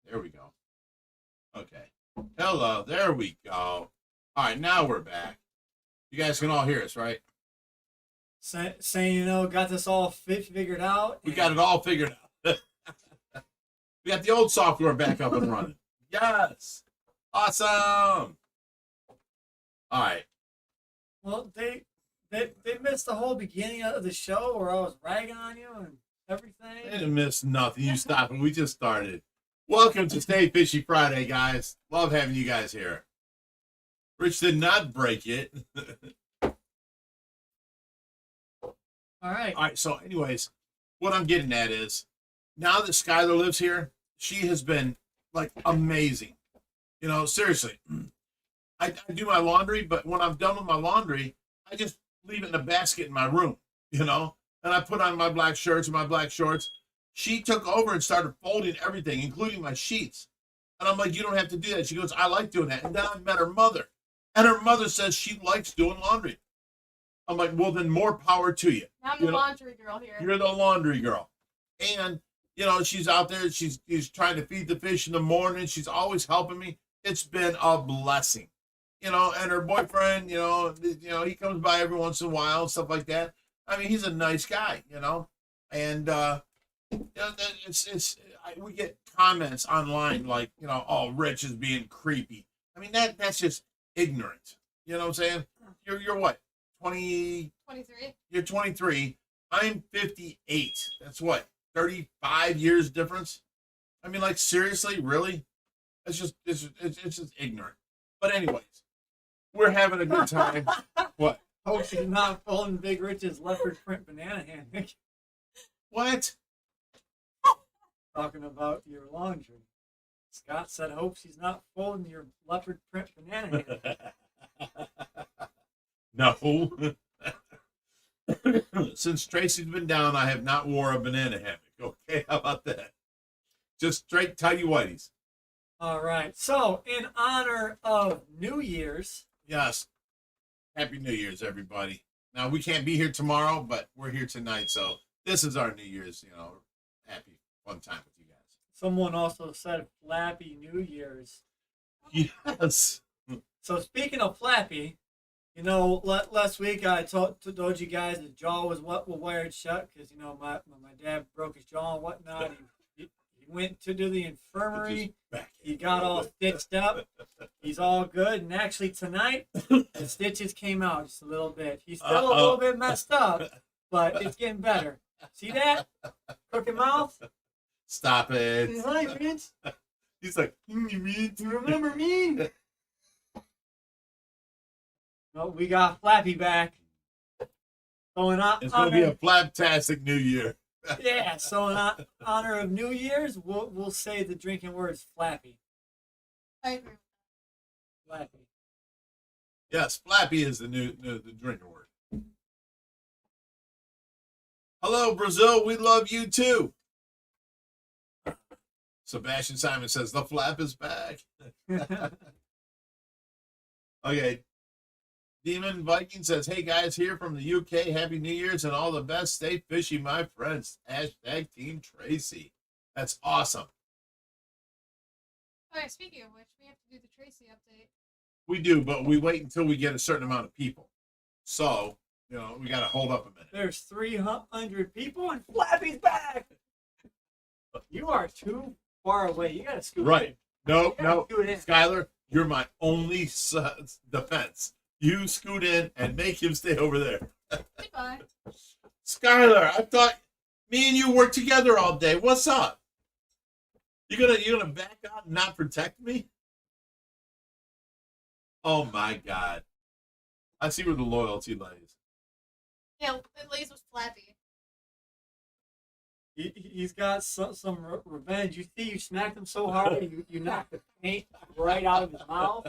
There we go. Okay. Hello. There we go. All right, now we're back. You guys can all hear us, right? Saying, got this all figured out. We got it all figured out. We got the old software back up and running. Yes. Awesome. All right. Well, they missed the whole beginning of the show where I was ragging on you and everything. They didn't miss nothing. You stopped and we just started. Welcome to Stay Fishy Friday, guys. Love having you guys here. Rich did not break it. All right. All right. So, anyways, what I'm getting at is now that Skylar lives here, she has been like amazing. Seriously. I do my laundry, but when I'm done with my laundry, I just leave it in a basket in my room, and I put on my black shirts and my black shorts. She took over and started folding everything, including my sheets. And I'm like, you don't have to do that. She goes, I like doing that. And then I met her mother. And her mother says she likes doing laundry. I'm like, well, then more power to you. I'm the laundry girl here. You're the laundry girl. And, she's out there. She's trying to feed the fish in the morning. She's always helping me. It's been a blessing. And her boyfriend, he comes by every once in a while and stuff like that. I mean, he's a nice guy, and, we get comments online like, oh, Rich is being creepy. I mean, that's just ignorant. You know what I'm saying? You're what? 23? You're 23. I'm 58. That's what? 35 years difference? I mean, like, seriously, really? It's just ignorant. But anyways, we're having a good time. What? Hope she's not folding Big Rich's leopard print banana hammock. What? Talking about your laundry. Scott said, hope she's not folding your leopard print banana hammock. No. Since Tracy's been down, I have not wore a banana hammock. Okay, how about that? Just straight tighty whities. All right. So, in honor of New Year's. Yes. Happy New Year's, everybody. Now, we can't be here tomorrow, but we're here tonight. So, this is our New Year's, happy, fun time with you guys. Someone also said Flappy New Year's. Yes. So, speaking of Flappy, last week I told you guys the jaw was wired shut because, my dad broke his jaw and whatnot. He went to do the infirmary. He got all stitched up. He's all good. And actually tonight, the stitches came out just a little bit. He's still a little bit messed up, but it's getting better. See that? Crooked mouth? Stop it. Hi, Vince. He's like, you remember me? No, we got Flappy back. So it's going to be a flaptastic New Year. Yeah, so in honor of New Year's, we'll say the drinking word is Flappy. I agree. Flappy. Yes, Flappy is the drinking word. Hello, Brazil. We love you too. Sebastian Simon says the flap is back. Okay. Demon Viking says, hey guys, here from the UK. Happy New Year's and all the best. Stay fishy, my friends. Hashtag Team Tracy. That's awesome. All right, speaking of which, we have to do the Tracy update. We do, but we wait until we get a certain amount of people. So, we got to hold up a minute. There's 300 people and Flappy's back. You are too far away. You got to scoot right. in. No. Skylar, you're my only defense. You scoot in and make him stay over there. Goodbye. Skylar, I thought me and you worked together all day. What's up? You gonna back out and not protect me? Oh my God. I see where the loyalty lays. Yeah, it lays with Flappy. He's got some revenge. You see, you smacked him so hard, you knocked the paint right out of his mouth.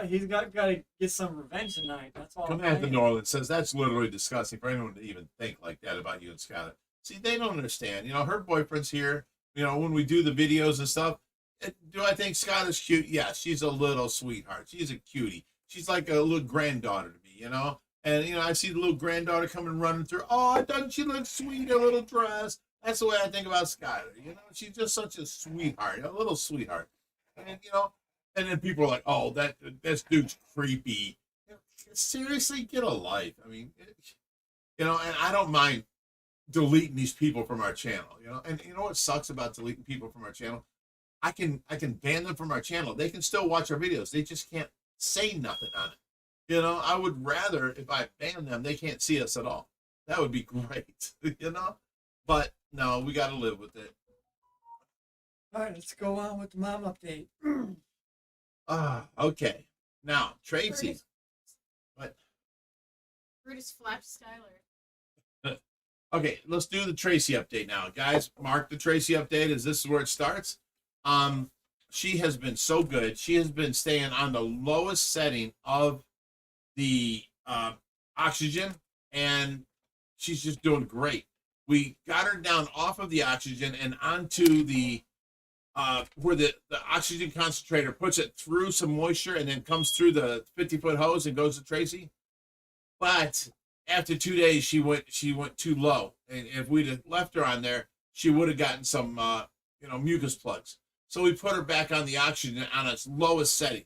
He's got to get some revenge tonight. That's all. Come at the Norland says that's literally disgusting for anyone to even think like that about you and Skylar. See, they don't understand. Her boyfriend's here. When we do the videos and stuff. Do I think Skylar's cute? Yeah, she's a little sweetheart. She's a cutie. She's like a little granddaughter to me, And I see the little granddaughter coming running through. Oh, doesn't she look sweet? Her little dress. That's the way I think about Skylar. You know, she's just such a sweetheart, a little sweetheart. And you know, and then people are like, "Oh, this dude's creepy." You know, seriously, get a life. I mean, you know, and I don't mind deleting these people from our channel. You know, and you know what sucks about deleting people from our channel? I can ban them from our channel. They can still watch our videos. They just can't say nothing on it. You know, I would rather if I ban them, they can't see us at all. That would be great. You know, but no, we got to live with it. All right, let's go on with the mom update. Okay. Now, Tracy. Brutus. What? Brutus flapped Skylar. Okay, let's do the Tracy update now. Guys, mark the Tracy update as this is where it starts. She has been so good. She has been staying on the lowest setting of the oxygen, and she's just doing great. We got her down off of the oxygen and onto the where the oxygen concentrator puts it through some moisture and then comes through the 50-foot hose and goes to Tracy. But after 2 days, she went too low, and if we'd have left her on there, she would have gotten some mucus plugs. So we put her back on the oxygen on its lowest setting.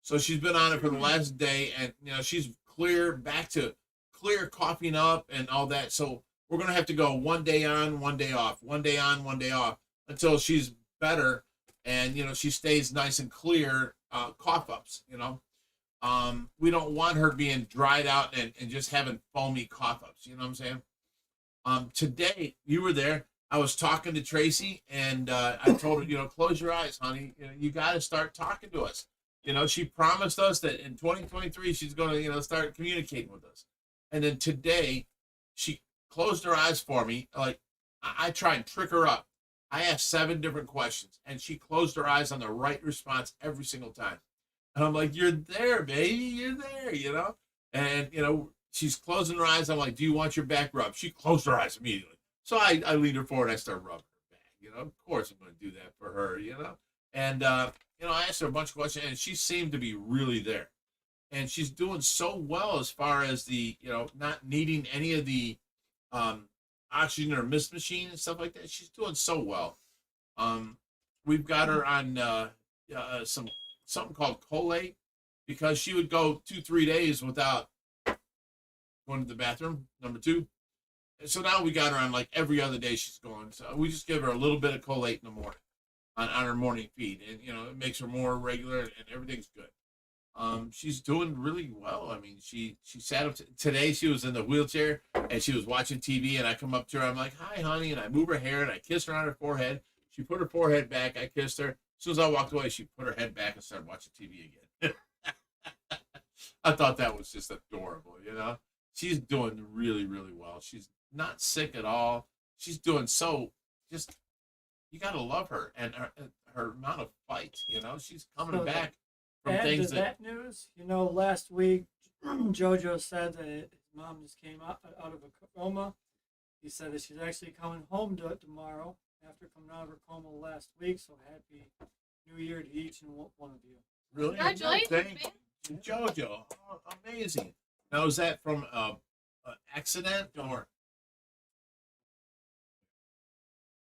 So she's been on it for the last day, and she's back to clear, coughing up and all that. So we're gonna have to go 1 day on, 1 day off, 1 day on, 1 day off until she's better, and she stays nice and clear. Cough ups, we don't want her being dried out and just having foamy cough ups. You know what I'm saying? Today you were there. I was talking to Tracy, and I told her, close your eyes, honey. You got to start talking to us. She promised us that in 2023 she's going to, start communicating with us. And then today, she closed her eyes for me. Like I try and trick her up. I asked 7 different questions, and she closed her eyes on the right response every single time. And I'm like, "You're there, baby. You're there," And she's closing her eyes. I'm like, "Do you want your back rubbed?" She closed her eyes immediately. So I leaned her forward. I started rubbing her back. Of course I'm going to do that for her. And I asked her a bunch of questions, and she seemed to be really there. And she's doing so well as far as the not needing any of the oxygen or mist machine and stuff like that. She's doing so well. We've got her on something called Colate, because she would go 2-3 days without going to the bathroom. Number 2. So now we got her on like every other day she's going. So we just give her a little bit of Colate in the morning on her morning feed, and it makes her more regular, and everything's good. She's doing really well. I mean, she sat up today. She was in the wheelchair and she was watching TV, and I come up to her. I'm like, "Hi, honey," and I move her hair and I kiss her on her forehead. She put her forehead back. I kissed her. As soon as I walked away, she put her head back and started watching TV again. I thought that was just adorable. She's doing really, really well. She's not sick at all. She's doing so. Just you gotta love her and her amount of fight. She's coming back from things that news. Last week JoJo said that his mom just came out of a coma. He said that she's actually coming home tomorrow after coming out of her coma last week. So happy New Year to each and one of you. Really? Congratulations, Thank man. JoJo. Oh, amazing. Now, is that from an accident or?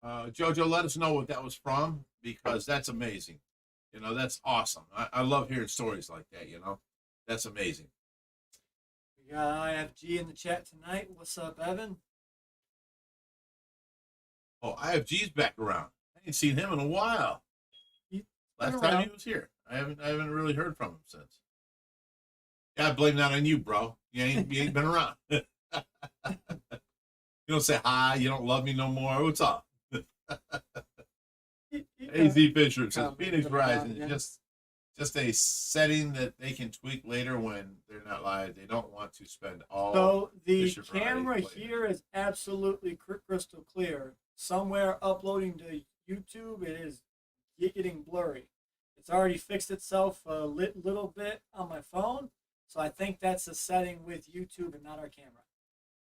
JoJo, let us know what that was from, because that's amazing. That's awesome. I love hearing stories like that. That's amazing. We got IFG in the chat tonight. What's up, Evan? Oh, IFG's back around. I ain't seen him in a while. Last time he was here. I haven't really heard from him since. Yeah, I blame that on you, bro. You ain't been around. You don't say hi. You don't love me no more. What's up? AZ Fisher says Phoenix Rising is just a setting that they can tweak later when they're not live. They don't want to spend all. So the Fisher camera Friday here is absolutely crystal clear. Somewhere uploading to YouTube, it is getting blurry. It's already fixed itself a little bit on my phone, so I think that's a setting with YouTube and not our camera.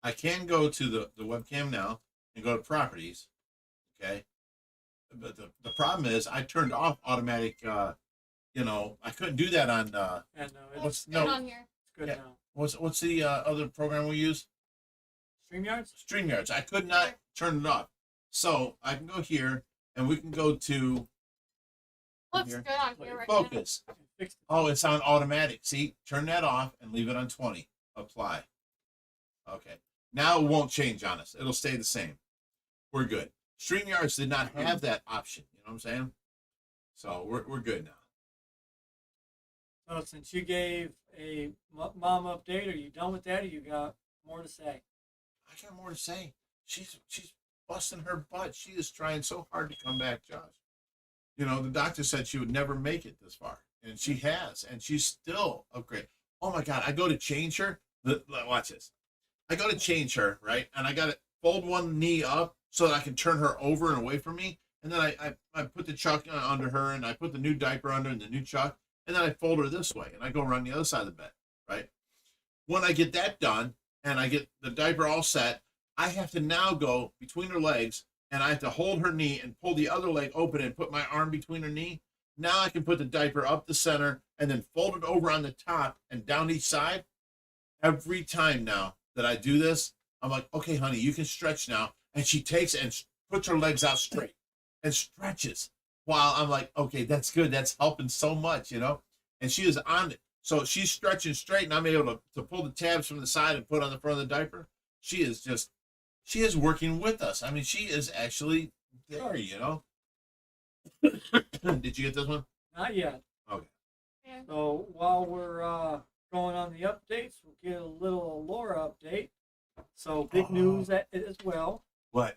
I can go to the webcam now and go to properties. Okay. But the problem is I turned off automatic, I couldn't do that on, It's Good on here. good yeah. now. what's the other program we use? StreamYards? StreamYards. I could not turn it off. So I can go here, and we can go to Looks here. good on here right now. Focus. Fixed it. Oh, it's on automatic. See, turn that off and leave it on 20. Apply. Okay. Now it won't change on us. It'll stay the same. We're good. StreamYards did not have that option. You know what I'm saying? So we're good now. So since you gave a mom update, are you done with that, or you got more to say? I got more to say. She's busting her butt. She is trying so hard to come back, Josh. You know, the doctor said she would never make it this far, and she has, and she's still upgrade. Oh my God! I go to change her. Watch this. I go to change her, right, and I got to fold one knee up so that I can turn her over and away from me, and then I put the chuck under her, and I put the new diaper under and the new chuck, and then I fold her this way, and I go around the other side of the bed, right? When I get that done and I get the diaper all set, I have to now go between her legs, and I have to hold her knee and pull the other leg open and put my arm between her knee. Now I can put the diaper up the center and then fold it over on the top and down each side. Every time now that I do this, I'm like, okay, honey, you can stretch now. And she takes and puts her legs out straight and stretches while I'm like, okay, that's good. That's helping so much, you know? And she is on it. So she's stretching straight, and I'm able to pull the tabs from the side and put on the front of the diaper. She is working with us. I mean, she is actually there, you know? Did you get this one? Not yet. Okay. Yeah. So while we're going on the updates, we'll get a little Allura update. So big news as well. What?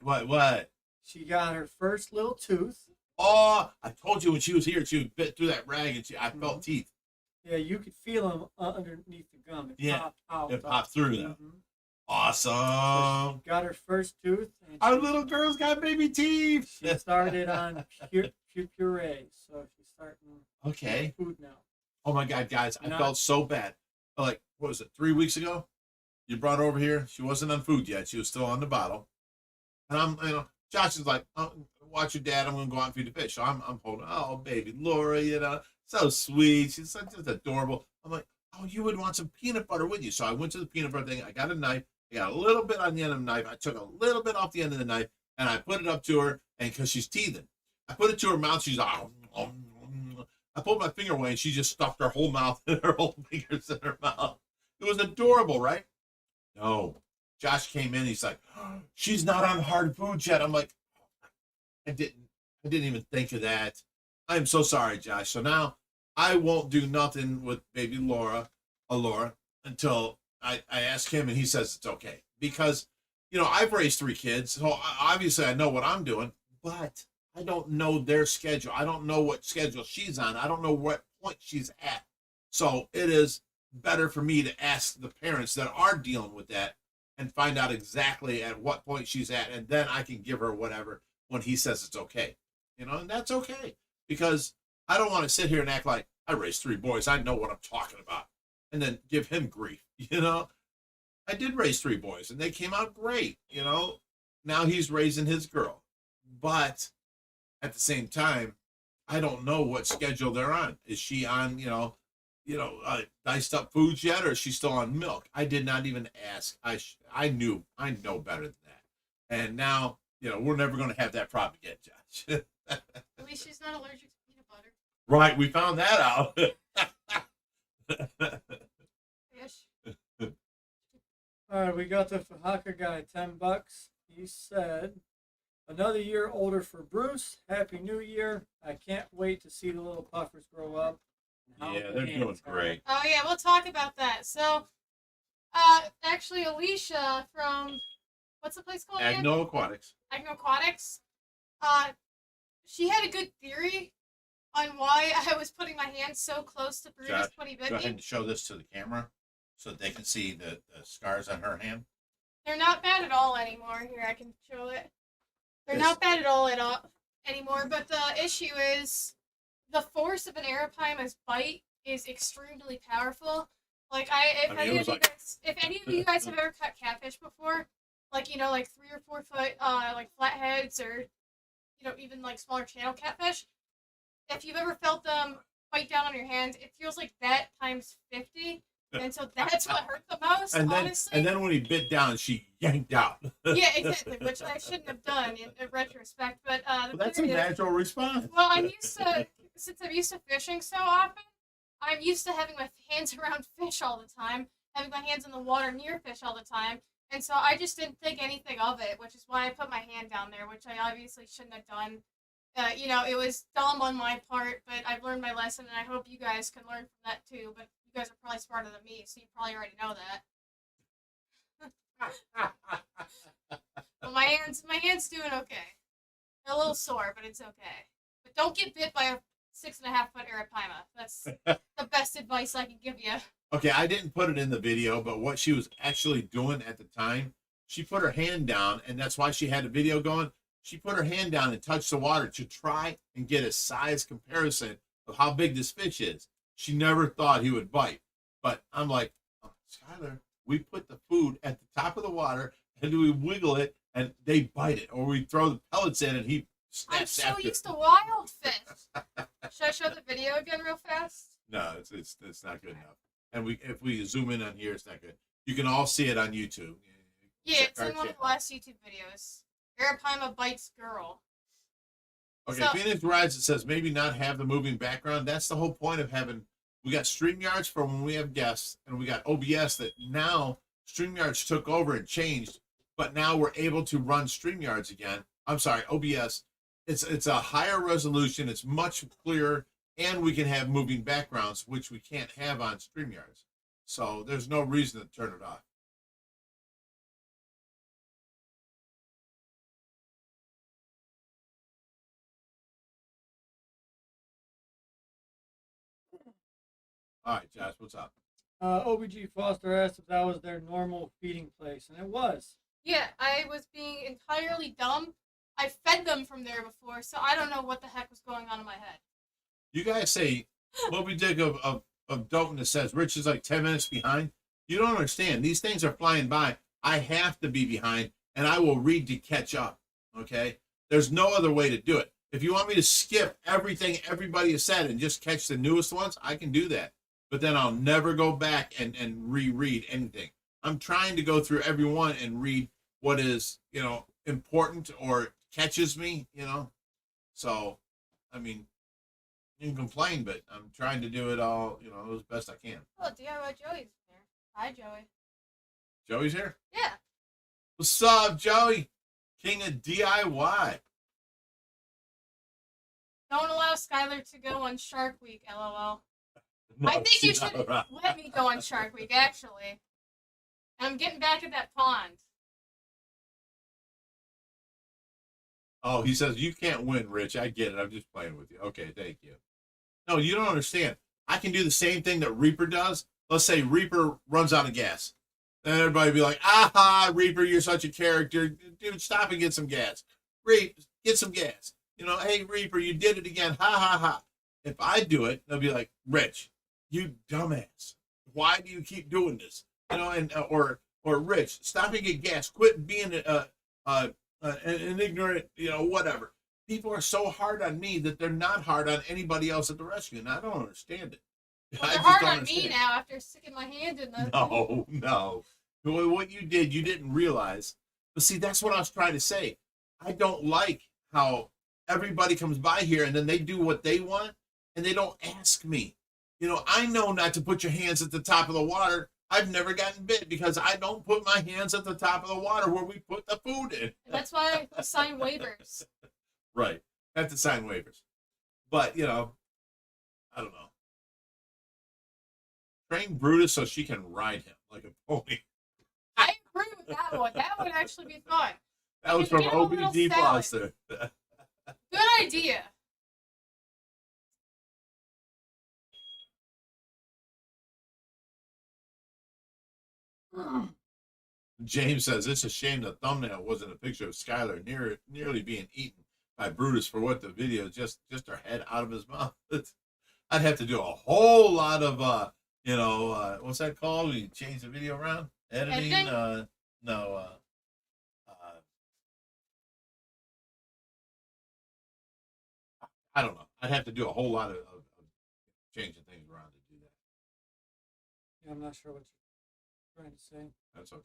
She got her first little tooth. Oh, I told you when she was here, she would bit through that rag, and I felt teeth. Yeah, you could feel them underneath the gum. It Yeah, popped out. it popped through them. Mhm. Awesome. So she got her first tooth. And Our little girl's got baby teeth. she started on puree. So she's starting Okay. food now. Oh my God, guys, I Not- felt so bad. Like, what was it, 3 weeks ago? You brought her over here. She wasn't on food yet. She was still on the bottle. And Josh is like, oh, watch your dad. I'm going to go out and feed the fish. So I'm holding, oh, baby Laura, so sweet. She's such just adorable. I'm like, oh, you would want some peanut butter with you. So I went to the peanut butter thing. I got a knife. I got a little bit on the end of the knife. I took a little bit off the end of the knife, and I put it up to her, and because she's teething. I put it to her mouth. She's like, I pulled my finger away, and she just stuffed her whole mouth and her whole fingers in her mouth. It was adorable, right? No. Josh came in. He's like, she's not on hard food yet. I'm like, I didn't even think of that. I'm so sorry, Josh. So now I won't do nothing with baby Allura, until I ask him and he says it's okay. Because, I've raised 3 kids, so obviously I know what I'm doing, but I don't know their schedule. I don't know what schedule she's on. I don't know what point she's at. So it is better for me to ask the parents that are dealing with that and find out exactly at what point she's at, and then I can give her whatever when he says it's okay. And that's okay, because I don't want to sit here and act like I raised 3 boys. I know what I'm talking about, and then give him grief. I did raise 3 boys, and they came out great. Now he's raising his girl, but at the same time, I don't know what schedule they're on. Is she on, diced up foods yet, or is she still on milk? I did not even ask. I know better than that. And now, we're never going to have that problem again, Josh. At least she's not allergic to peanut butter. Right, we found that out. Fish. All right, we got the Fahaka guy, $10. He said, another year older for Bruce. Happy New Year. I can't wait to see the little puffers grow up. and how Yeah, the they're hands doing are." great. Oh yeah, we'll talk about that. So, actually, Alicia from what's the place called again? Agno Aquatics. Agno Aquatics. She had a good theory on why I was putting my hands so close to Brutus Josh, when he Go bit ahead me. and show this to the camera so that they can see the scars on her hand. They're not bad at all anymore. Here, I can show it. They're Yes. not bad at all anymore. But the issue is the force of an Arapaima's bite is extremely powerful. Like if any of you guys have ever caught catfish before, like like 3 or 4 foot like flatheads, or even like smaller channel catfish, if you've ever felt them bite down on your hands, it feels like that times 50. And so that's what hurt the most, honestly. And then when he bit down, she yanked out. Yeah, exactly, which I shouldn't have done in retrospect. But Well, that's a natural response. well, I'm used to, since I'm used to fishing so often, I'm used to having my hands around fish all the time, having my hands in the water near fish all the time. And so I just didn't think anything of it, which is why I put my hand down there, which I obviously shouldn't have done. It was dumb on my part, but I've learned my lesson, and I hope you guys can learn from that too. But you guys are probably smarter than me, so you probably already know that. But my hand's doing okay. They're a little sore, but it's okay. But don't get bit by a 6.5-foot Arapaima. That's the best advice I can give you. Okay, I didn't put it in the video, but what she was actually doing at the time, she put her hand down, and that's why she had the video going. She put her hand down and touched the water to try and get a size comparison of how big this fish is. She never thought he would bite. But I'm like, oh, Skylar, we put the food at the top of the water, and we wiggle it, and they bite it. Or we throw the pellets in, and he snaps I'm so after. used to wild fish. Should I show the video again real fast? No, it's not good enough. And if we zoom in on here, it's not good. You can all see it on YouTube. Yeah, it's in one of the last YouTube videos. Arapaima bites girl. Okay, So, Phoenix Rides, it says maybe not have the moving background. That's the whole point of having, we got StreamYards for when we have guests, and we got OBS that now StreamYards took over and changed, but now we're able to run StreamYards again. I'm sorry, OBS. It's a higher resolution, it's much clearer, and we can have moving backgrounds, which we can't have on StreamYards. So there's no reason to turn it off. All right, Josh, what's up? OBG Foster asked if that was their normal feeding place, and it was. yeah, I was being entirely dumb. I fed them from there before, so I don't know what the heck was going on in my head. You guys say Moby Dick of Dalton that says Rich is like 10 minutes behind. You don't understand. These things are flying by. I have to be behind, and I will read to catch up. Okay? There's no other way to do it. If you want me to skip everything everybody has said and just catch the newest ones, I can do that. But then I'll never go back and reread anything. I'm trying to go through every one and read what is, important or catches me, So, I mean, you can complain, but I'm trying to do it all, as best I can. Oh, DIY Joey's there. Hi, Joey. Joey's here? Yeah. What's up, Joey? King of DIY. Don't allow Skylar to go on Shark Week, LOL. No, I think you she's not should around. let me go on Shark Week, actually. I'm getting back at that pond. Oh, he says, you can't win, Rich. I get it. I'm just playing with you. Okay, thank you. No, you don't understand. I can do the same thing that Reaper does. Let's say Reaper runs out of gas. Then everybody be like, aha, Reaper, you're such a character. Dude, stop and get some gas. Reaper, get some gas. Hey, Reaper, you did it again. Ha, ha, ha. If I do it, they'll be like, Rich, you dumbass. Why do you keep doing this? Or Rich, stop and get gas. Quit being an ignorant, whatever. People are so hard on me that they're not hard on anybody else at the rescue, and I don't understand it. Well, they're hard on me now after sticking my hand in the... No. What you did, you didn't realize. But see, that's what I was trying to say. I don't like how everybody comes by here and then they do what they want and they don't ask me. I know not to put your hands at the top of the water. I've never gotten bit because I don't put my hands at the top of the water where we put the food in. That's why I have to sign waivers. Right. I have to sign waivers. But, I don't know. Train Brutus so she can ride him like a pony. I agree with that one. That would actually be fun. That was from OBD Foster. Good idea. James says, it's a shame the thumbnail wasn't a picture of Skylar nearly being eaten by Brutus for what the video, just her head out of his mouth. I'd have to do a whole lot of, what's that called? We change the video around? Editing? I don't know. I'd have to do a whole lot of changing things around to do that. Yeah, I'm not sure what you're trying to say. That's okay.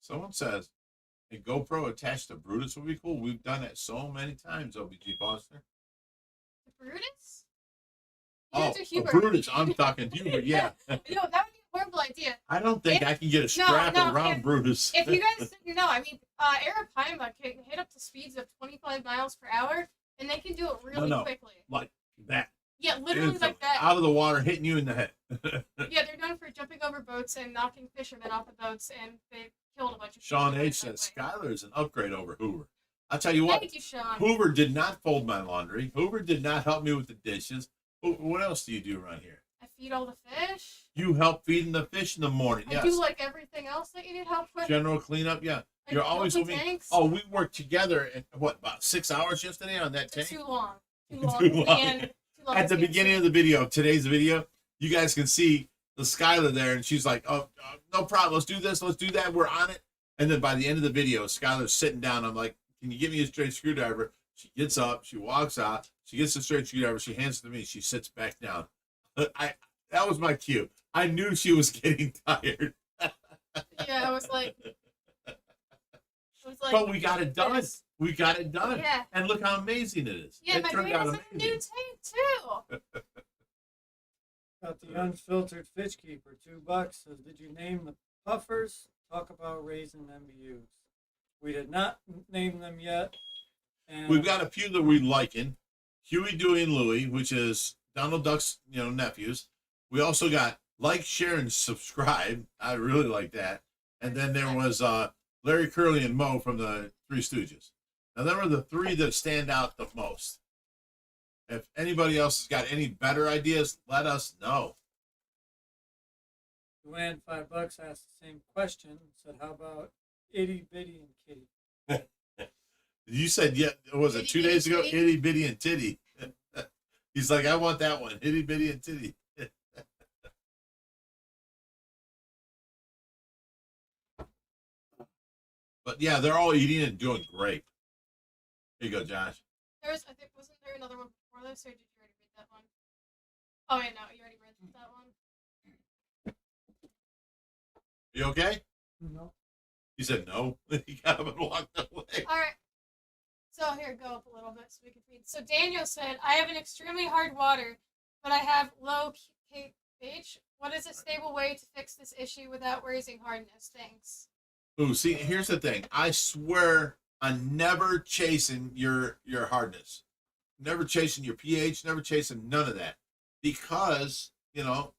Someone says a GoPro attached to Brutus would be cool. We've done it so many times, OBG Foster. The Brutus? Oh, to Hubert. Brutus. I'm talking Hubert, yeah. No, that would be a horrible idea. I don't think I can get a strap around Brutus. If you guys didn't know, I mean, Arapaima can hit up to speeds of 25 miles per hour, and they can do it really quickly. Like that. Yeah, literally like that. Out of the water, hitting you in the head. Yeah, they're known for jumping over boats and knocking fishermen off the boats, and they killed a bunch of Sean fishermen H that says way. Skylar is an upgrade over Hoover. I'll tell you what. Thank you, Sean. Hoover did not fold my laundry. Hoover did not help me with the dishes. What else do you do around here? I feed all the fish. You help feeding the fish in the morning. I Yes. do like everything else that you need help with. General cleanup. Yeah. I You're fill always the with me. tanks. Oh, we worked together in about 6 hours yesterday on that tank. Too long. Too Too long. long. And too long At the to beginning of the video, today's video, you guys can see the Skylar there, and she's like, "Oh, no problem. Let's do this. Let's do that. We're on it." And then by the end of the video, Skylar's sitting down. I'm like, "Can you give me a straight screwdriver?" She gets up. She walks out. She gets the straight screwdriver. She hands it to me. She sits back down. That was my cue. I knew she was getting tired. Yeah, I was like, but we got it done. Yes. We got it done. Yeah. And look how amazing it is. Yeah, it my turned dad out has a new amazing. tank too. Got the unfiltered fish keeper, $2. Says, did you name the puffers? Talk about raising MBUs. We did not name them yet. And We've got a few that we liken. Huey, Dewey, and Louie, which is Donald Duck's, nephews. We also got like, share, and subscribe. I really like that. And then there was Larry, Curly, and Moe from the Three Stooges. Now, them are the three that stand out the most. If anybody else has got any better ideas, let us know. Luann, $5, asked the same question. Said, how about Itty Bitty and Kitty? You said, yeah, was it 2 days ago? Itty Itty Bitty and Titty. He's like, I want that one. Itty Bitty and Titty. But yeah, they're all eating and doing great. Here you go, Josh. Wasn't there another one before this, or did you already read that one? Oh, yeah, no, you already read that one. You okay? No. He said no. He got up and walked away. All right. So here, go up a little bit so we can read. So Daniel said, I have an extremely hard water, but I have low pH. What is a stable way to fix this issue without raising hardness? Thanks. Ooh, see, here's the thing. I swear I'm never chasing your hardness. Never chasing your pH, never chasing none of that. Because, well,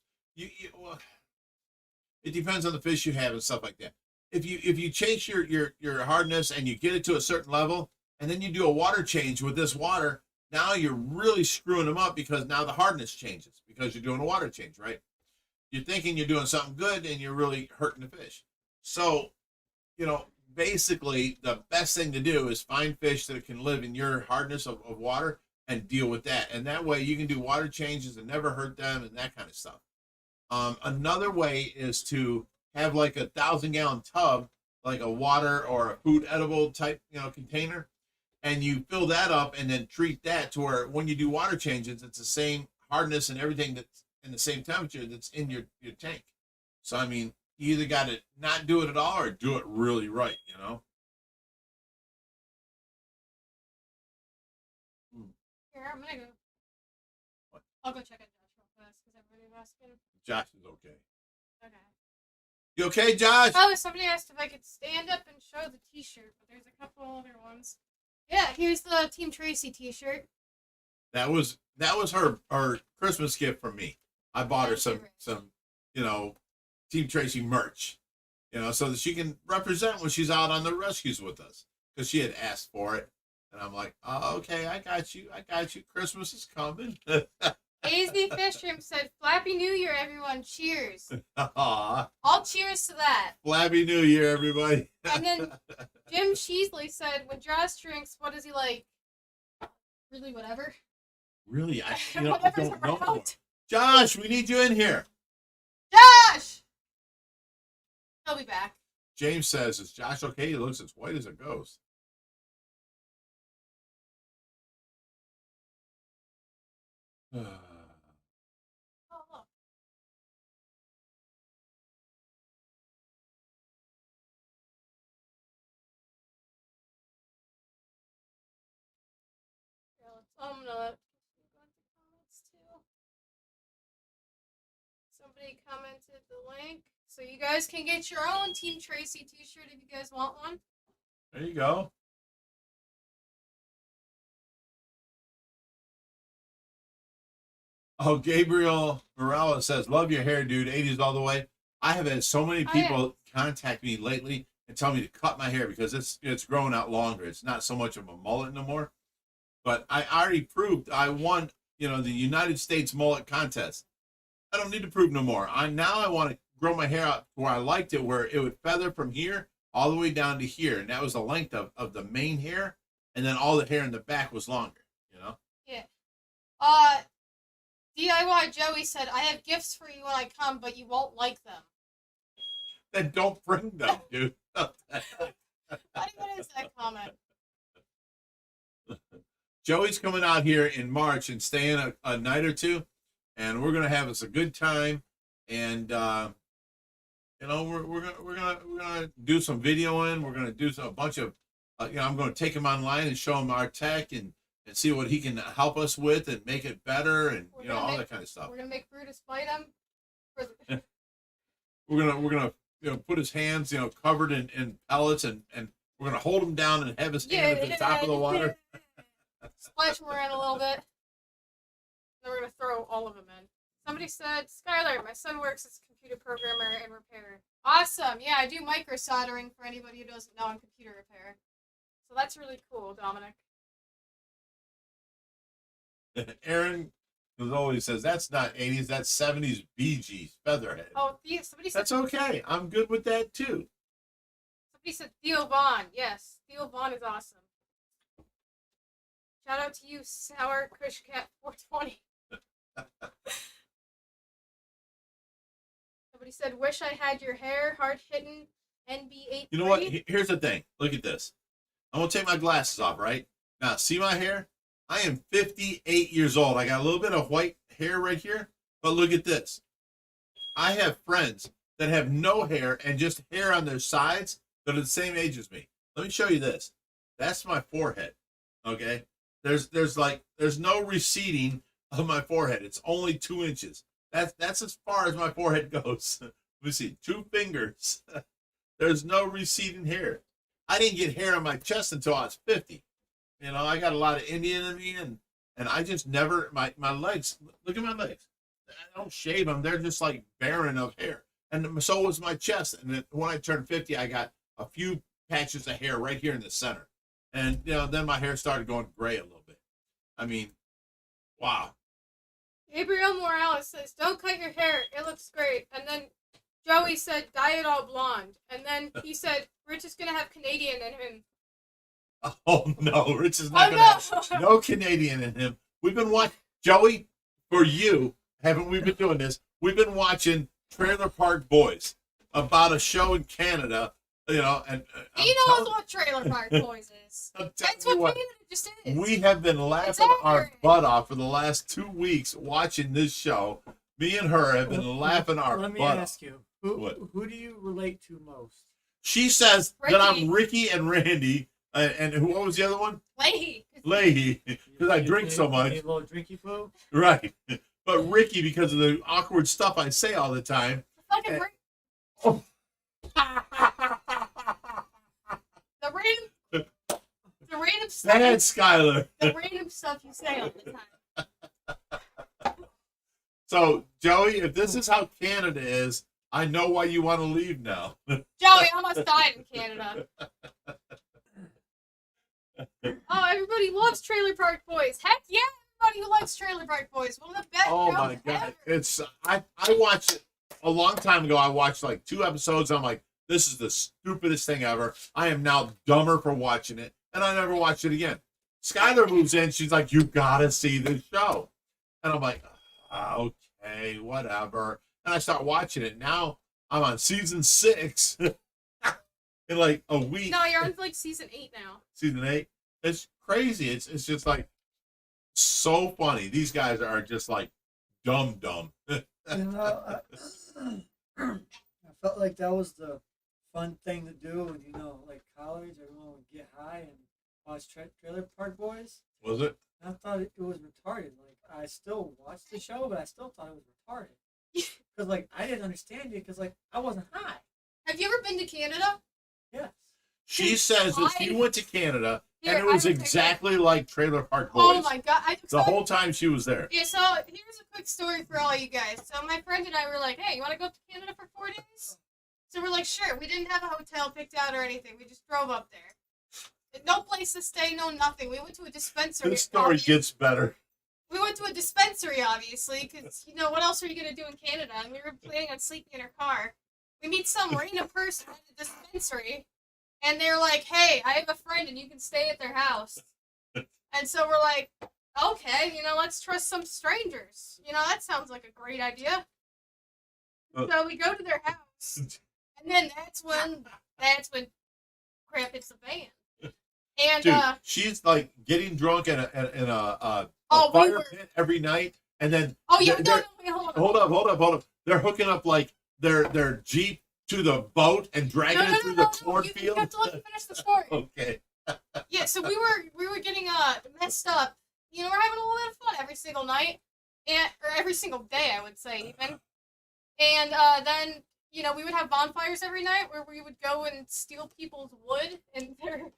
it depends on the fish you have and stuff like that. If you chase your hardness and you get it to a certain level, and then you do a water change with this water, now you're really screwing them up because now the hardness changes because you're doing a water change, right? You're thinking you're doing something good and you're really hurting the fish. So, basically the best thing to do is find fish that can live in your hardness of water and deal with that. And that way you can do water changes and never hurt them and that kind of stuff. Another way is to have like a 1,000-gallon tub, like a water or a food edible type, container. And you fill that up and then treat that to where when you do water changes, it's the same hardness and everything that's in the same temperature that's in your tank. So, I mean, you either got to not do it at all or do it really right, Here, I'm going to go. What? I'll go check on Josh real fast because everybody was asking. Josh is okay. Okay. You okay, Josh? Oh, somebody asked if I could stand up and show the t-shirt, but there's a couple other ones. Yeah, here's the Team Tracy t-shirt. That was her Christmas gift from me. I bought her some Team Tracy merch, so that she can represent when she's out on the rescues with us because she had asked for it. And I'm like, oh, okay, I got you. Christmas is coming. AZ Fishroom said, Flappy New Year, everyone. Cheers. Aw. All cheers to that. Flappy New Year, everybody. And then Jim Sheasley said, when Josh drinks, what is he like? Really, whatever. Really? I Whatever's don't know. around. Josh, we need you in here. Josh! He'll be back. James says, is Josh okay? He looks as white as a ghost. I'm gonna go into comments too. Somebody commented the link, so you guys can get your own Team Tracy T-shirt if you guys want one. There you go. Oh, Gabriel Morales says, "Love your hair, dude. 80s all the way." I have had so many people contact me lately and tell me to cut my hair because it's growing out longer. It's not so much of a mullet no more. But I already proved I won, the United States mullet contest. I don't need to prove no more. I want to grow my hair out where I liked it, where it would feather from here all the way down to here, and that was the length of the main hair, and then all the hair in the back was longer. Yeah. DIY Joey said, "I have gifts for you when I come, but you won't like them." Then don't bring them, dude. What is that comment? Joey's coming out here in March and staying a night or two, and we're gonna have us a good time. And we're gonna do some videoing. We're gonna do a bunch of I'm gonna take him online and show him our tech and see what he can help us with and make it better and all that kind of stuff. We're gonna make Brutus fight him. We're gonna put his hands covered in pellets and we're gonna hold him down and have his hand at the top of the water. Splash him around a little bit. Then we're gonna throw all of them in. Somebody said, "Skylar, my son works as a computer programmer and repairer." Awesome. Yeah, I do micro soldering for anybody who doesn't know on computer repair. So that's really cool, Dominic. Aaron, as always, says that's not 80s, that's 70s BGs, Featherhead. Oh, somebody said that's okay. I'm good with that too. Somebody said Theo Vaughn. Yes, Theo Vaughn is awesome. Shout out to you, Sour Kush Cat 420. Somebody said, "Wish I had your hair, hard hitting NB8." You know what? Here's the thing. Look at this. I'm gonna take my glasses off, right? Now, see my hair? I am 58 years old. I got a little bit of white hair right here, but look at this. I have friends that have no hair and just hair on their sides that are the same age as me. Let me show you this. That's my forehead. Okay? There's no receding of my forehead. It's only 2 inches. That's as far as my forehead goes. Let me see. 2 fingers. There's no receding hair. I didn't get hair on my chest until I was 50. I got a lot of Indian in me, and I just never, my legs, look at my legs. I don't shave them. They're just like barren of hair. And so was my chest. And then when I turned 50, I got a few patches of hair right here in the center. And, then my hair started going gray a little bit. I mean, wow. Gabriel Morales says, "Don't cut your hair. It looks great." And then Joey said, "Dye it all blonde." And then he said, "Rich is going to have Canadian in him." Oh, no. Rich is not going to have no Canadian in him. We've been watching, Joey, for you, haven't we been doing this? We've been watching Trailer Park Boys, about a show in Canada, and he knows what Trailer Park Boys is. That's what Canada just is. We have been laughing our butt off for the last 2 weeks watching this show. Me and her have been laughing our butt off. Let me ask you, who do you relate to most? She says Ricky. that I'm Ricky and Randy, and what was the other one? Leahy, because I drink so much. A little drinky poo? Right. But Ricky, because of the awkward stuff I say all the time. Fucking Ricky. Oh. The random stuff. That's Skyler. The random stuff you say all the time. So, Joey, if this is how Canada is, I know why you want to leave now. Joey almost died in Canada. Oh, everybody loves Trailer Park Boys. Heck yeah, everybody who likes Trailer Park Boys. One of the best Oh shows my god. ever. I watched it a long time ago. I watched like 2 episodes. I'm like, this is the stupidest thing ever. I am now dumber for watching it. And I never watched it again. Skylar moves in. She's like, you gotta see this show. And I'm like, okay, whatever. And I start watching it. Now I'm on season 6 in like a week. No, you're on like season 8 now. Season 8. It's crazy. It's just like so funny. These guys are just like dumb. I felt like that was the fun thing to do when, like college, everyone would get high and watch Trailer Park Boys Was it? I thought it was retarded. Like, I still watched the show, but I still thought it was retarded. Because, like, I didn't understand it because, like, I wasn't high. Have you ever been to Canada? Yes. She says that she went to Canada Here, and it was I will take exactly like Trailer Park Boys. Oh my god! The whole time she was there. Yeah. So here's a quick story for all you guys. So my friend and I were like, "Hey, you want to go up to Canada for 4 days?" So we're like, "Sure." We didn't have a hotel picked out or anything. We just drove up there. No place to stay, no nothing. We went to a dispensary. This story gets better. We went to a dispensary, obviously, because, you know, what else are you going to do in Canada? And we were planning on sleeping in our car. We meet some random person at the dispensary, and they're like, "Hey, I have a friend, and you can stay at their house." And so we're like, "Okay, you know, let's trust some strangers. You know, that sounds like a great idea." So we go to their house, and then that's when crap hits the fan. And dude, she's like getting drunk in a fire pit every night, and then wait, hold up. They're hooking up like their Jeep to the boat and dragging it through the cornfield. You have to let me finish the story. Okay. Yeah, so we were getting messed up. You know, we're having a little bit of fun every single night, or every single day, I would say even. And then, you know, we would have bonfires every night where we would go and steal people's wood and their.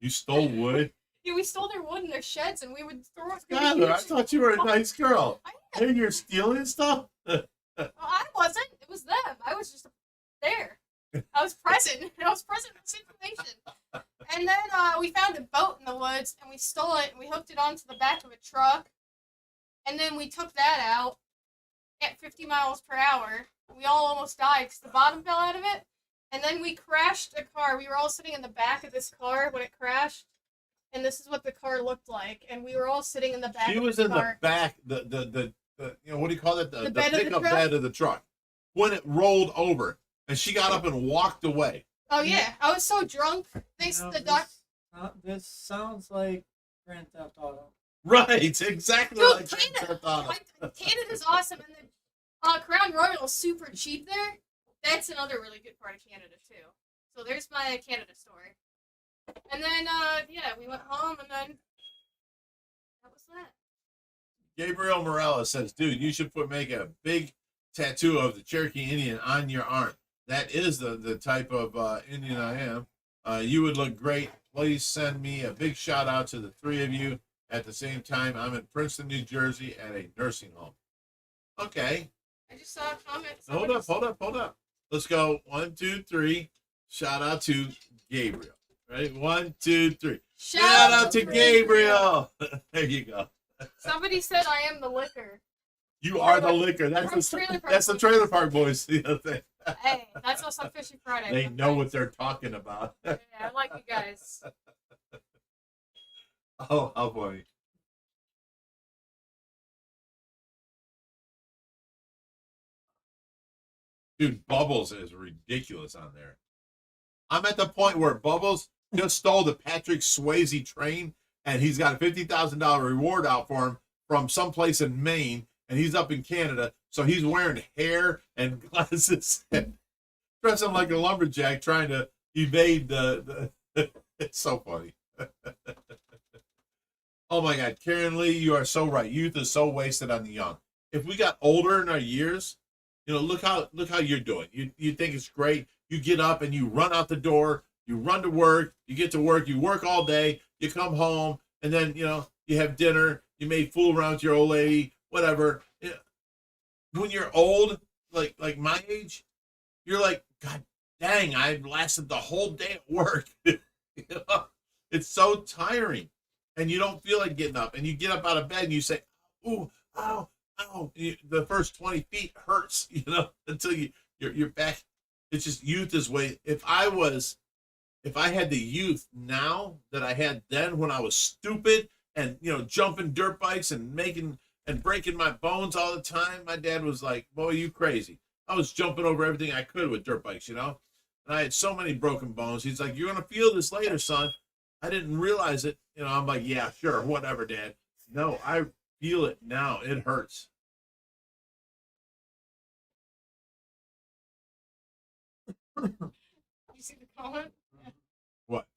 You stole wood? Yeah, we stole their wood in their sheds, and we would throw it. Skylar, I thought you were a nice girl. Hey, you're stealing stuff? Well, I wasn't. It was them. I was just there. I was present. I was present in this information. And then we found a boat in the woods, and we stole it, and we hooked it onto the back of a truck. And then we took that out at 50 miles per hour. We all almost died because the bottom fell out of it. And then we crashed a car. We were all sitting in the back of this car when it crashed. And this is what the car looked like. And we were all sitting in the back She of was the in car. the back, the you know, what do you call it? The bed of the pickup truck? bed of the truck. When it rolled over, and she got up and walked away. Oh, yeah. I was so drunk. This sounds like Grand Theft Auto. Right, exactly. Dude, like Grand Theft Auto. Canada's awesome. And then Crown Royal is super cheap there. That's another really good part of Canada, too. So there's my Canada story. And then, yeah, we went home, and then that was that. Gabriel Morales says, "Dude, you should make a big tattoo of the Cherokee Indian on your arm. That is the type of Indian I am. You would look great. Please send me a big shout out to the three of you. At the same time, I'm in Princeton, New Jersey at a nursing home." Okay. I just saw a comment. Hold up. Let's go. 1, 2, 3. Shout out to Gabriel. Right? 1, 2, 3. Shout out to Gabriel. There you go. Somebody said I am the liquor. You are the liquor. That's the Trailer Park Boys. The other thing. Hey, that's us on Fishy Friday. They know what they're talking about. Yeah, I like you guys. Oh, how funny. Dude, Bubbles is ridiculous on there. I'm at the point where Bubbles just stole the Patrick Swayze train, and he's got a $50,000 reward out for him from someplace in Maine, and he's up in Canada, so he's wearing hair and glasses and dressing like a lumberjack trying to evade the it's so funny. Oh my God, Karen Lee, you are so right. Youth is so wasted on the young. If we got older in our years, you know, look how you're doing. You think it's great. You get up and you run out the door. You run to work. You get to work. You work all day. You come home, and then, you know, you have dinner. You may fool around with your old lady, whatever. When you're old, like my age, you're like, God dang, I lasted the whole day at work. You know? It's so tiring, and you don't feel like getting up. And you get up out of bed and you say, "Ooh, ow, ow." The first 20 feet hurts, you know, until you're back. It's just youth is way. If I had the youth now that I had then when I was stupid and, you know, jumping dirt bikes and making and breaking my bones all the time, my dad was like, "Boy, you crazy." I was jumping over everything I could with dirt bikes, you know, and I had so many broken bones. He's like, "You're gonna feel this later, son." I didn't realize it, you know. I'm like, "Yeah, sure, whatever, Dad." No, I feel it now. It hurts. You see the comment? What?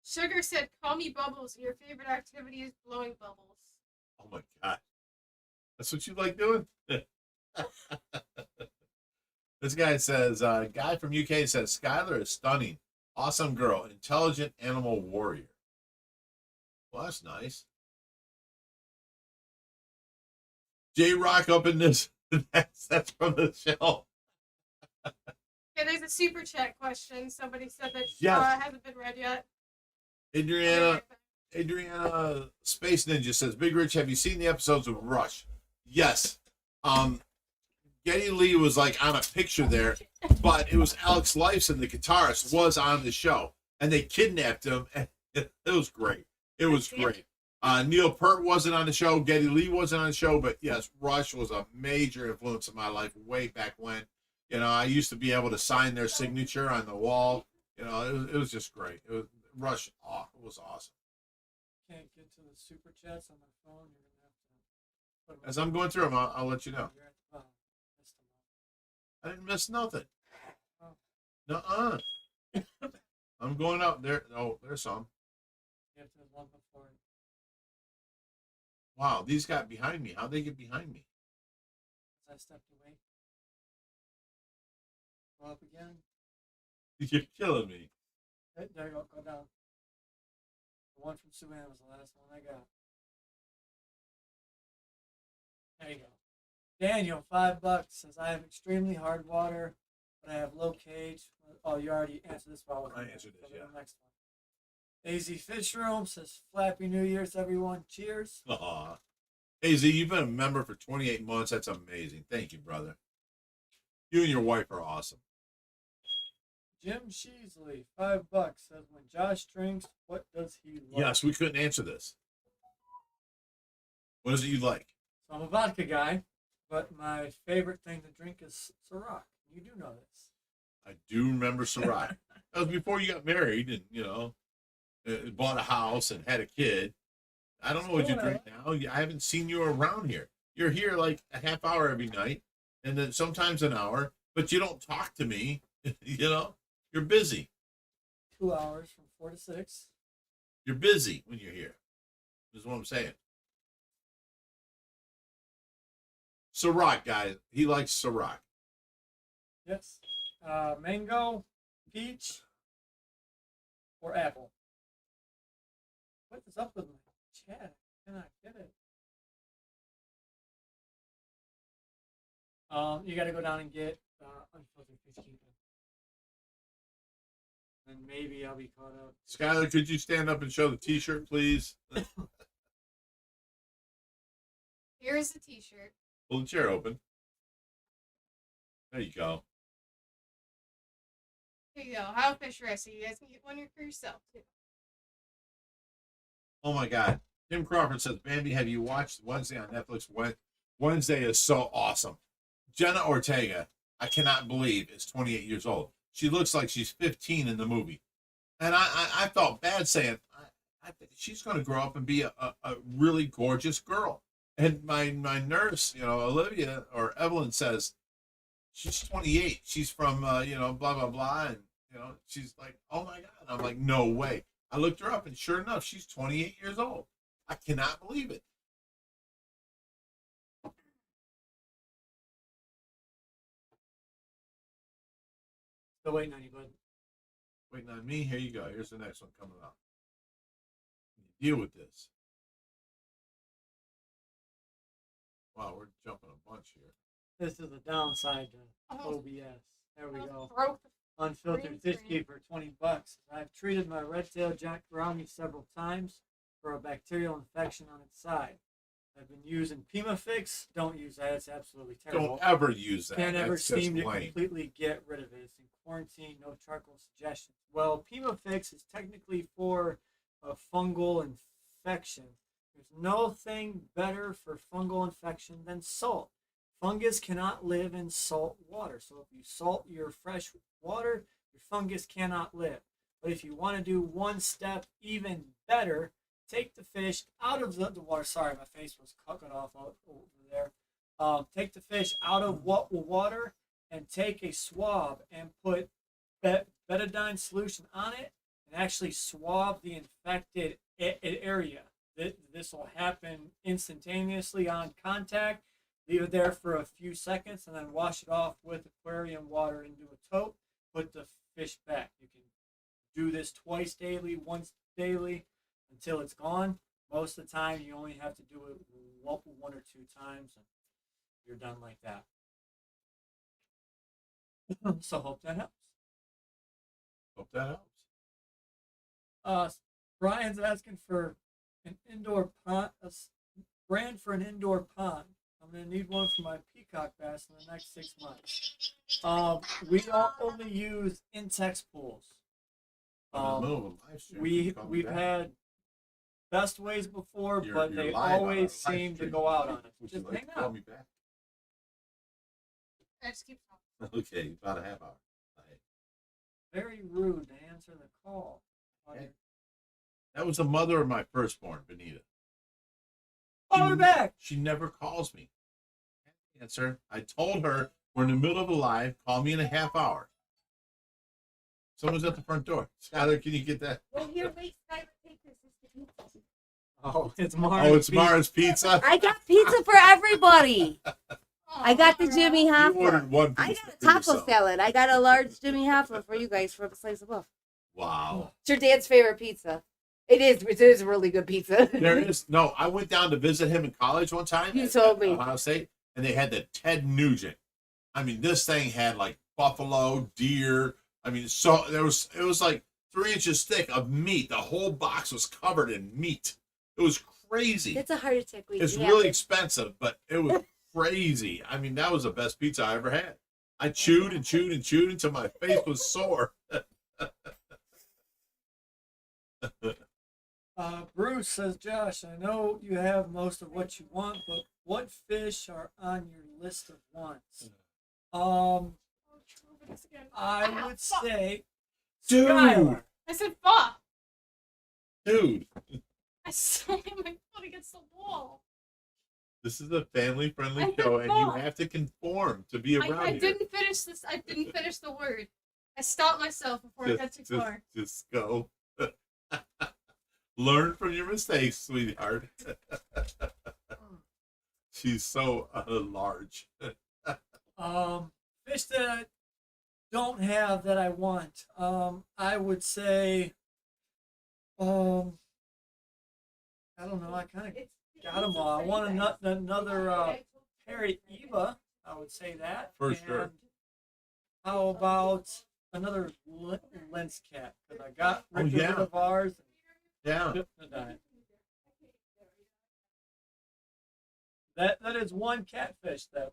Sugar said, "Call me Bubbles. Your favorite activity is blowing bubbles." Oh my god, that's what you like doing. This guy says, guy from UK says, Skylar is stunning, awesome girl, intelligent animal warrior. Well, that's nice. J Rock up in this. That's from the show. Okay, there's a super chat question. Somebody said that Yes. hasn't been read yet. Adriana Space Ninja says, Bigrich, have you seen the episodes of Rush? Yes. Geddy Lee was like on a picture there, but it was Alex Lifeson, the guitarist, was on the show, and they kidnapped him, and it was great. It was great. Neil Peart wasn't on the show. Geddy Lee wasn't on the show, but yes, Rush was a major influence in my life way back when. You know, I used to be able to sign their signature on the wall. You know, it was just great. It was Rush. Oh, it was awesome. Can't get to the super chats on my phone. You're gonna have to put 'em As I'm going through them, I'll let you know. You're at the bottom. Missed 'em all. I didn't miss nothing. Oh. Nuh-uh. I'm going out there. Oh, there's some. You have to have one before it. Wow, these got behind me. How'd they get behind me? As I stepped away. Go up again. You're killing me. There you go. Go down. The one from Suan was the last one I got. There you go. Daniel, $5 says, I have extremely hard water, but I have low cage. Oh, you already answered this one. I answered this, yeah. The next one. AZ Fish Room says, Flappy New Year's, everyone. Cheers. Aw. Hey, Z, you've been a member for 28 months. That's amazing. Thank you, brother. You and your wife are awesome. Jim Sheasley, $5 says, when Josh drinks, what does he like? Yes, we couldn't answer this. What is it you like? So I'm a vodka guy, but my favorite thing to drink is Ciroc. You do know this. I do remember Ciroc. That was before you got married and, you know, bought a house and had a kid. I don't know what you drink now. I haven't seen you around here. You're here like a half hour every night and then sometimes an hour, but you don't talk to me. You know, you're busy. 2 hours from 4 to 6. You're busy when you're here. Is what I'm saying. Ciroc, guys. He likes Ciroc. Yes. Mango, peach, or apple. What is up with my chat? I cannot get it. You got to go down and get unfiltered fish keeping. And maybe I'll be caught up. Skylar, could you stand up and show the T-shirt, please? Here's the T-shirt. Pull the chair open. There you go. Here you go. How fish recipe. You guys can get one for yourself too. Oh my God. Tim Crawford says, Bambi, have you watched Wednesday on Netflix? Wednesday is so awesome. Jenna Ortega, I cannot believe, is 28 years old. She looks like she's 15 in the movie. And I felt bad saying, I think she's going to grow up and be a really gorgeous girl. And my nurse, you know, Olivia or Evelyn says, she's 28. She's from, you know, blah, blah, blah. And, you know, she's like, oh my God. I'm like, no way. I looked her up and sure enough, she's 28 years old. I cannot believe it. Still waiting on you, bud. Waiting on me. Here you go. Here's the next one coming up. Deal with this. Wow, we're jumping a bunch here. This is the downside to Almost- OBS. There we go. Broke the Unfiltered green fish screen. keep for $20. I've treated my red-tailed Jack Brownie several times for a bacterial infection on its side. I've been using Pimafix. Don't use that. It's absolutely terrible. Don't ever use that. Can't ever That's just seem to lame. completely get rid of it. It's in quarantine. No charcoal suggestions. Well, Pimafix is technically for a fungal infection. There's no thing better for fungal infection than salt. Fungus cannot live in salt water. So if you salt your fresh water, your fungus cannot live. But if you want to do one step even better, take the fish out of the water. Sorry, my face was cut off over there. Take the fish out of water and take a swab and put betadine solution on it and actually swab the infected area. This will happen instantaneously on contact. Leave it there for a few seconds and then wash it off with aquarium water into a tote. Put the fish back. You can do this twice daily, once daily until it's gone. Most of the time, you only have to do it one or two times, and you're done like that. So hope that helps. Hope that helps. Brian's asking for an indoor pond, a brand for an indoor pond. I'm gonna need one for my peacock bass in the next 6 months. We don't only use Intex pools. We've had best ways before, but they always seem to go out on us. Just hang out. Me back. I just keep talking. Okay, about a half hour. Very rude to answer the call. Hey. That was the mother of my firstborn, Benita. Call her back. She never calls me. Answer. I told her we're in the middle of a live. Call me in a half hour. Someone's at the front door. Skylar, can you get that? Well, here, wait, Skylar, take this. It's the pizza. Oh, it's Mara's. Oh, it's Mara's Pizza. I got pizza for everybody. I got the Jimmy You Hoffa. ordered one I pizza got a for taco yourself. salad. I got a large Jimmy Hoffa for you guys for a slice of buff. Wow. It's your dad's favorite pizza. It is really good pizza. There is no. I went down to visit him in college one time. You at told me. Ohio State, and they had the Ted Nugent. I mean, this thing had like buffalo, deer. I mean, so it was like 3 inches thick of meat. The whole box was covered in meat. It was crazy. It's a heart attack week. It's really expensive, but it was crazy. I mean, that was the best pizza I ever had. I chewed and chewed and chewed until my face was sore. Bruce says, Josh, I know you have most of what you want, but what fish are on your list of wants? I would say Dude. Skylar. I said, fuck. Dude, I slammed my foot against the wall. this is a family-friendly I show, and you know. have to conform to be around I here. didn't finish this. I didn't finish the word. I stopped myself before I got too far. Just go. Learn from your mistakes, sweetheart. She's so large. Fish that I don't have that I want. I would say, I don't know. I kind of got them all. I want another Perry Eva. I would say that. For sure. And how about another lens cat? Because I got rid of ours. Yeah. That is one catfish though.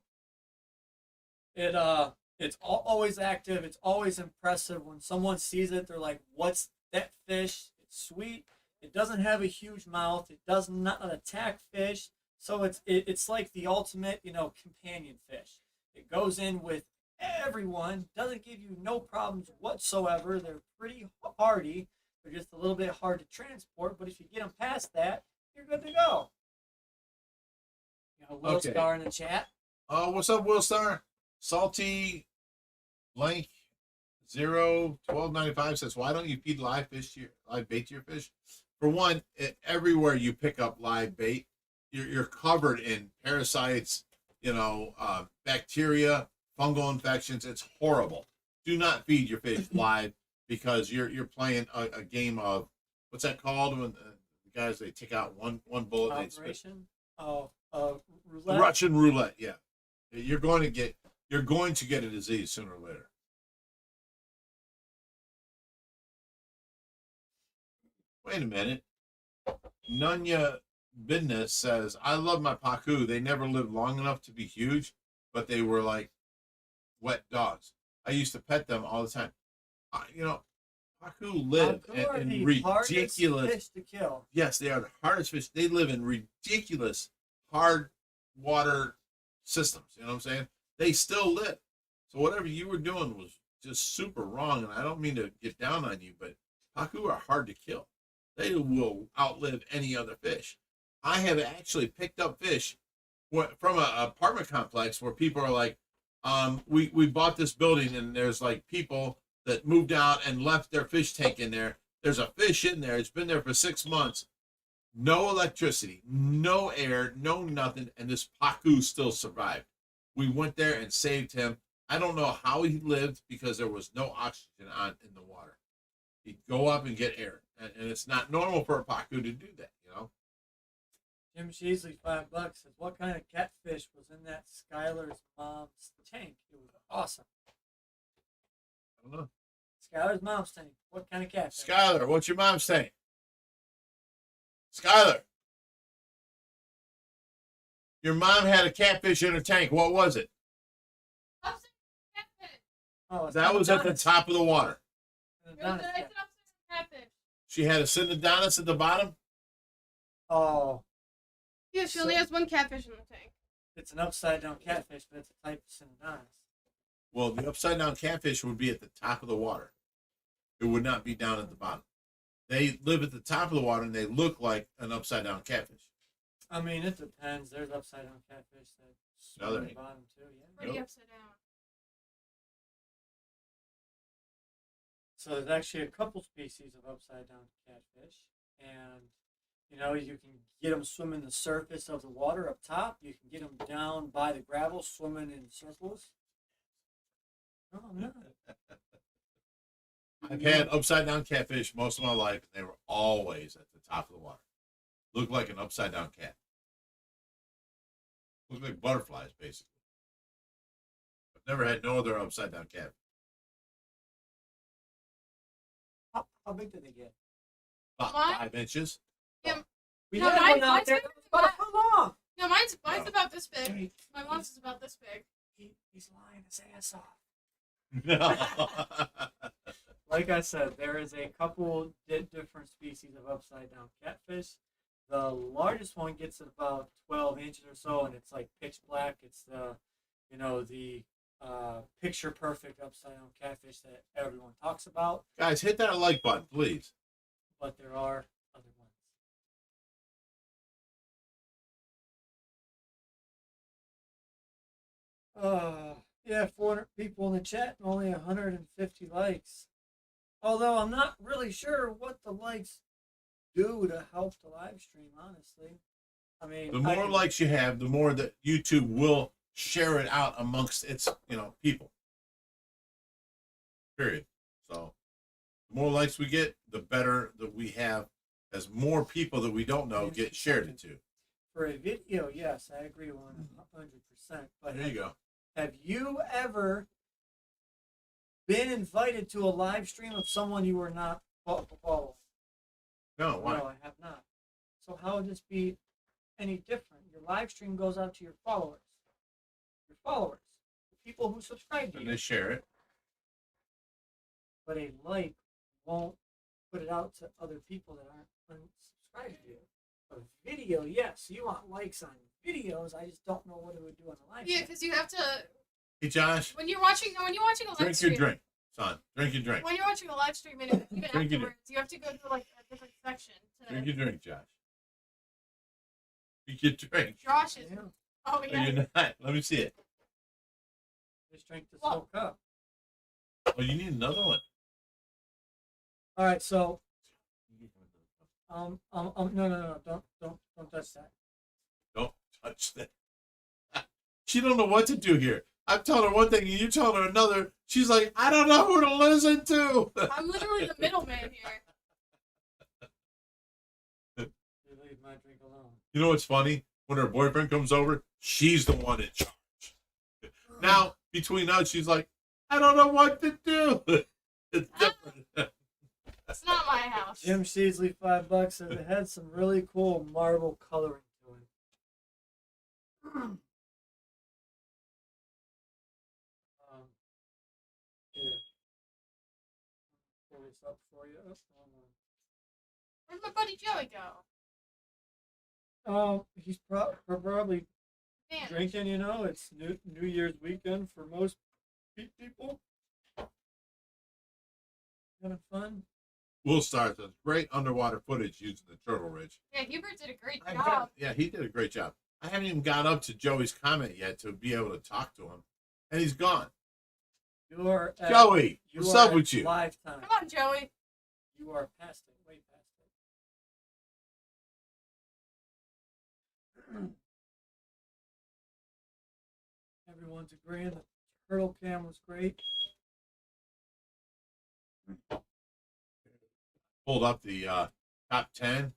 It's always active. It's always impressive. When someone sees it, they're like, "What's that fish?" It's sweet. It doesn't have a huge mouth. It does not attack fish. So it's like the ultimate, companion fish. It goes in with everyone. Doesn't give you no problems whatsoever. They're pretty hardy. They're just a little bit hard to transport, but if you get them past that, you're good to go. Will Star in the chat. Oh, what's up, Will Star? Salty blank 01295 says, why don't you feed live bait to your fish? For one, everywhere you pick up live bait, you're covered in parasites, bacteria, fungal infections. It's horrible. Do not feed your fish live because you're playing a game of, what's that called when the guys, they take out one bullet and they spit. Roulette. Russian roulette, yeah. You're going to get a disease sooner or later. Wait a minute. Nunya Business says, I love my Paku. They never lived long enough to be huge, but they were like wet dogs. I used to pet them all the time. Paku live in ridiculous fish to kill. Yes, they are the hardest fish. They live in ridiculous hard water systems. You know what I'm saying? They still live. So whatever you were doing was just super wrong. And I don't mean to get down on you, but Paku are hard to kill. They will outlive any other fish. I have actually picked up fish from an apartment complex where people are like, we bought this building and there's like people that moved out and left their fish tank in there. There's a fish in there. It's been there for 6 months. No electricity, no air, no nothing, and this Paku still survived. We went there and saved him. I don't know how he lived because there was no oxygen on in the water. He'd go up and get air, and it's not normal for a Paku to do that, you know. Jim Sheasley, $5 says, "What kind of catfish was in that Skylar's mom's tank? It was awesome." I don't know. Skylar's mom's tank. What kind of catfish? Skyler, what's your mom saying? Skyler, your mom had a catfish in her tank. What was it? Upside catfish. Oh, That was at the top of the water. I said upside catfish. She had a Synodontis at the bottom. Oh, Yeah, she only has one catfish in the tank. it's an upside down catfish, but it's a type of Synodontis. Well, the upside down catfish would be at the top of the water. It would not be down at the bottom. They live at the top of the water and they look like an upside down catfish. I mean, it depends. There's upside down catfish that No, swim there at the ain't. bottom too. Yeah. Pretty Nope. upside down. So there's actually a couple species of upside down catfish, and you know you can get them swimming the surface of the water up top. You can get them down by the gravel swimming in circles. No, I'm not. I've had upside down catfish most of my life, and they were always at the top of the water. Looked like an upside down cat. Looked like butterflies, basically. I've never had no other upside down cat. How big did they get? About What? 5 inches. We No, had mine- one out mine's there. bigger That was than about how long? No, mine's No. about this big. Hey, My mom's is about this big. he's lying his ass off. No. Like I said, there is a couple different species of upside down catfish. The largest one gets about 12 inches or so, and it's like pitch black. It's the, picture perfect upside down catfish that everyone talks about. Guys, hit that like button, please. But there are other ones. Yeah, 400 people in the chat and only 150 likes. Although I'm not really sure what the likes do to help the live stream, honestly. I mean, The more likes you have, the more that YouTube will share it out amongst its, people. Period. So, the more likes we get, the better that we have, as more people that we don't know get shared it to. for a video, yes, I agree 100%. But There you go. have you ever been invited to a live stream of someone you were not following? No, why? No, I have not. So how would this be any different? Your live stream goes out to your followers. Your followers. The people who subscribe to And you. they share it. But a like won't put it out to other people that aren't unsubscribed to you. A video, yes, you want likes on videos. I just don't know what it would do on a live Yeah, stream. because you have to Hey, Josh, when you're watching a live drink stream. your drink, son. Drink your drink. When you're watching a live stream and even Drink your afterwards, you have to go to like a different section Drink to your drink, Josh. Drink your drink. Josh's. Yeah. Oh No, yeah. you're not. Let me see it. Just drink this Well- whole cup. Oh, you need another one. All right, so no, don't touch that. Don't touch that. She don't know what to do here. I'm telling her one thing and you're telling her another. She's like, I don't know who to listen to. I'm literally the middleman here. You leave my drink alone. You know what's funny? When her boyfriend comes over, she's the one in charge. Now, between us, she's like, I don't know what to do. It's different. It's not my house. Jim Sheasley, $5 says it had some really cool marble coloring to it. Here. Pull this up for you. Oh, Where'd my buddy Joey go? he's probably Man. drinking. You know, it's New Year's weekend for most people. Having fun. We'll start the great underwater footage using the Turtle Ridge. Yeah, Hubert did a great I job. haven't- yeah, he did a great job. I haven't even got up to Joey's comment yet to be able to talk to him. And he's gone. You're at, Joey, you what's are up at with you? Lifetime. Come on, Joey. You are past it, way past it. Everyone's agreeing the turtle cam was great. Pulled up the top 10,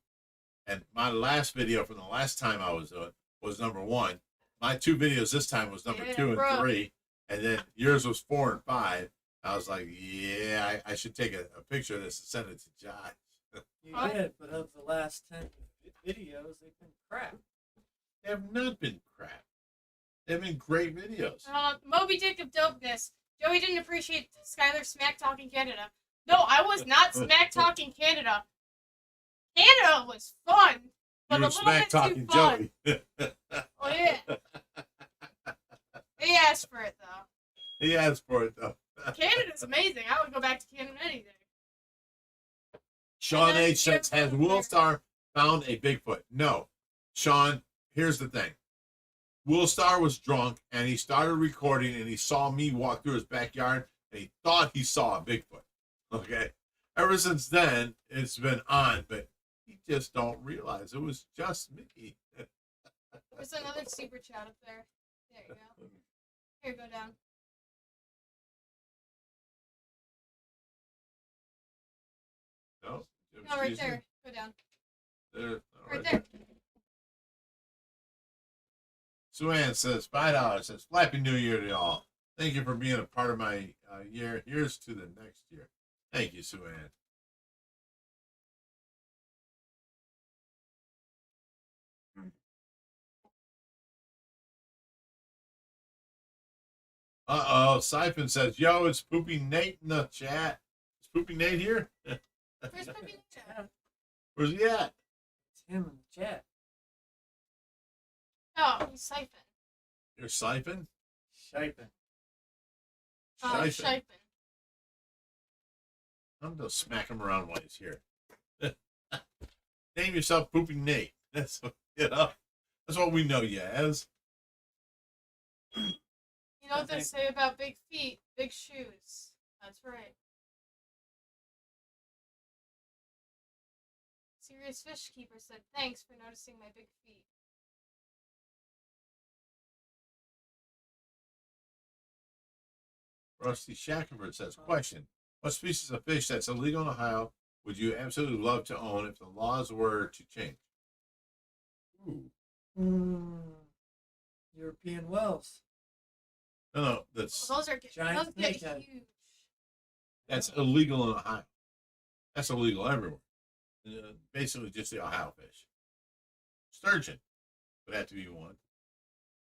and my last video from the last time I was doing was number 1. My 2 videos this time was number 2 and 3, and then yours was 4 and 5. I was like, yeah, I should take a picture of this and send it to Josh. You did, but of the last 10 videos, they've been crap. They have not been crap. They've been great videos. Moby Dick of dopeness. Joey didn't appreciate Skylar smack talking Canada. No, I was not smack talking Canada. Canada was fun, but You were a little bit smack-talking too fun. Joey. Oh yeah. He asked for it though. He asked for it, though. Canada's amazing. I would go back to Canada any day. Sean And then H. says, has Woolstar found a Bigfoot? No. Sean, here's the thing. Woolstar was drunk, and he started recording, and he saw me walk through his backyard, and he thought he saw a Bigfoot. Okay? Ever since then, it's been on, but he just don't realize it was just me. There's another super chat up there. There you go. Here, go down. No? No, right there. Go down. There, Right there. Sue-Ann says, $5, says, Happy New Year to y'all. Thank you for being a part of my year. Here's to the next year. Thank you, Sue-Ann. Uh-oh, Siphon says, yo, it's Poopy Nate in the chat. Is Poopy Nate here? Where's Puppy Ninja? Where's he at? It's him in the chat. Oh, he's Siphon. You're Siphon? Shiping. Oh, he's Siphon. Siphon. I'm going to smack him around while he's here. Name yourself Poopy Nate. That's what we know you as. You know what they say about big feet, big shoes. That's right. Serious Fish Keeper said, thanks for noticing my big feet. Rusty Shackelford says, question. What species of fish that's illegal in Ohio would you absolutely love to own if the laws were to change? Ooh. European whales. No, that's Those are Giant those get snakehead. huge. that's illegal in Ohio. That's illegal everywhere. Basically, just the Ohio fish. Sturgeon would have to be one.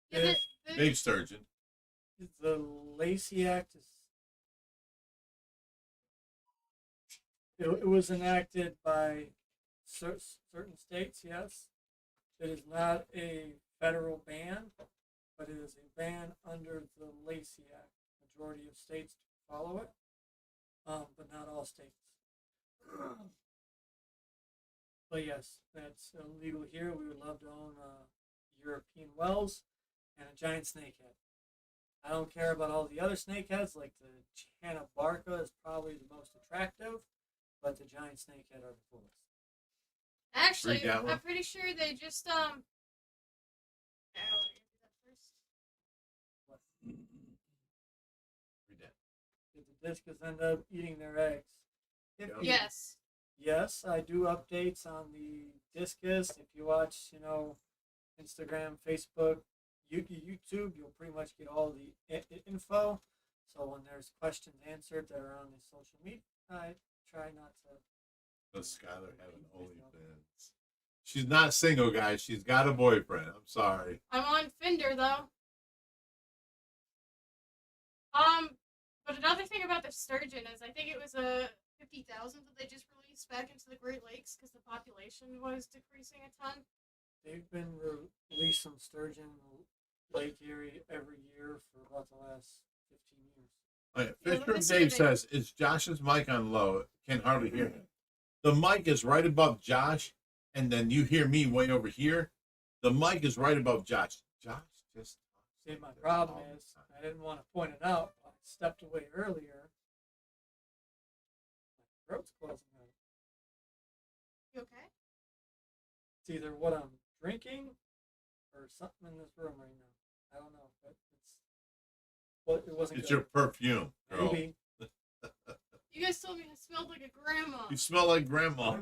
Yeah, Big sturgeon. The Lacey Act is. It was enacted by certain states, yes. It is not a federal ban, but it is a ban under the Lacey Act. Majority of states follow it, but not all states. But yes, that's illegal here. We would love to own European whales and a giant snakehead. I don't care about all the other snakeheads, like the Chanabarca is probably the most attractive, but the giant snakehead are the coolest. Actually, Read that one. I'm pretty sure they just Read that. If the discus end up eating their eggs. Yes. Yes, I do updates on the discus. If you watch, Instagram, Facebook, YouTube, you'll pretty much get all the info. So when there's questions answered that are on the social media, I try not to. Does Skylar have an OnlyFans? She's not single, guys. She's got a boyfriend. I'm sorry. I'm on Finder though. But another thing about the sturgeon is I think it was a 50,000 that they just released back into the Great Lakes because the population was decreasing a ton. They've been releasing sturgeon in the lake area every year for about the last 15 years. Oh, yeah. Yeah, Fisher let's Dave see. says, is Josh's mic on low? Can hardly hear him. The mic is right above Josh, and then you hear me way over here. The mic is right above Josh. Josh just. See, my problem is I didn't want to point it out. I stepped away earlier. My throat's closing up. You okay? It's either what I'm drinking or something in this room right now. I don't know, but it wasn't. It's good. your perfume, girl. Maybe. You guys told me it smelled like a grandma. You smell like grandma.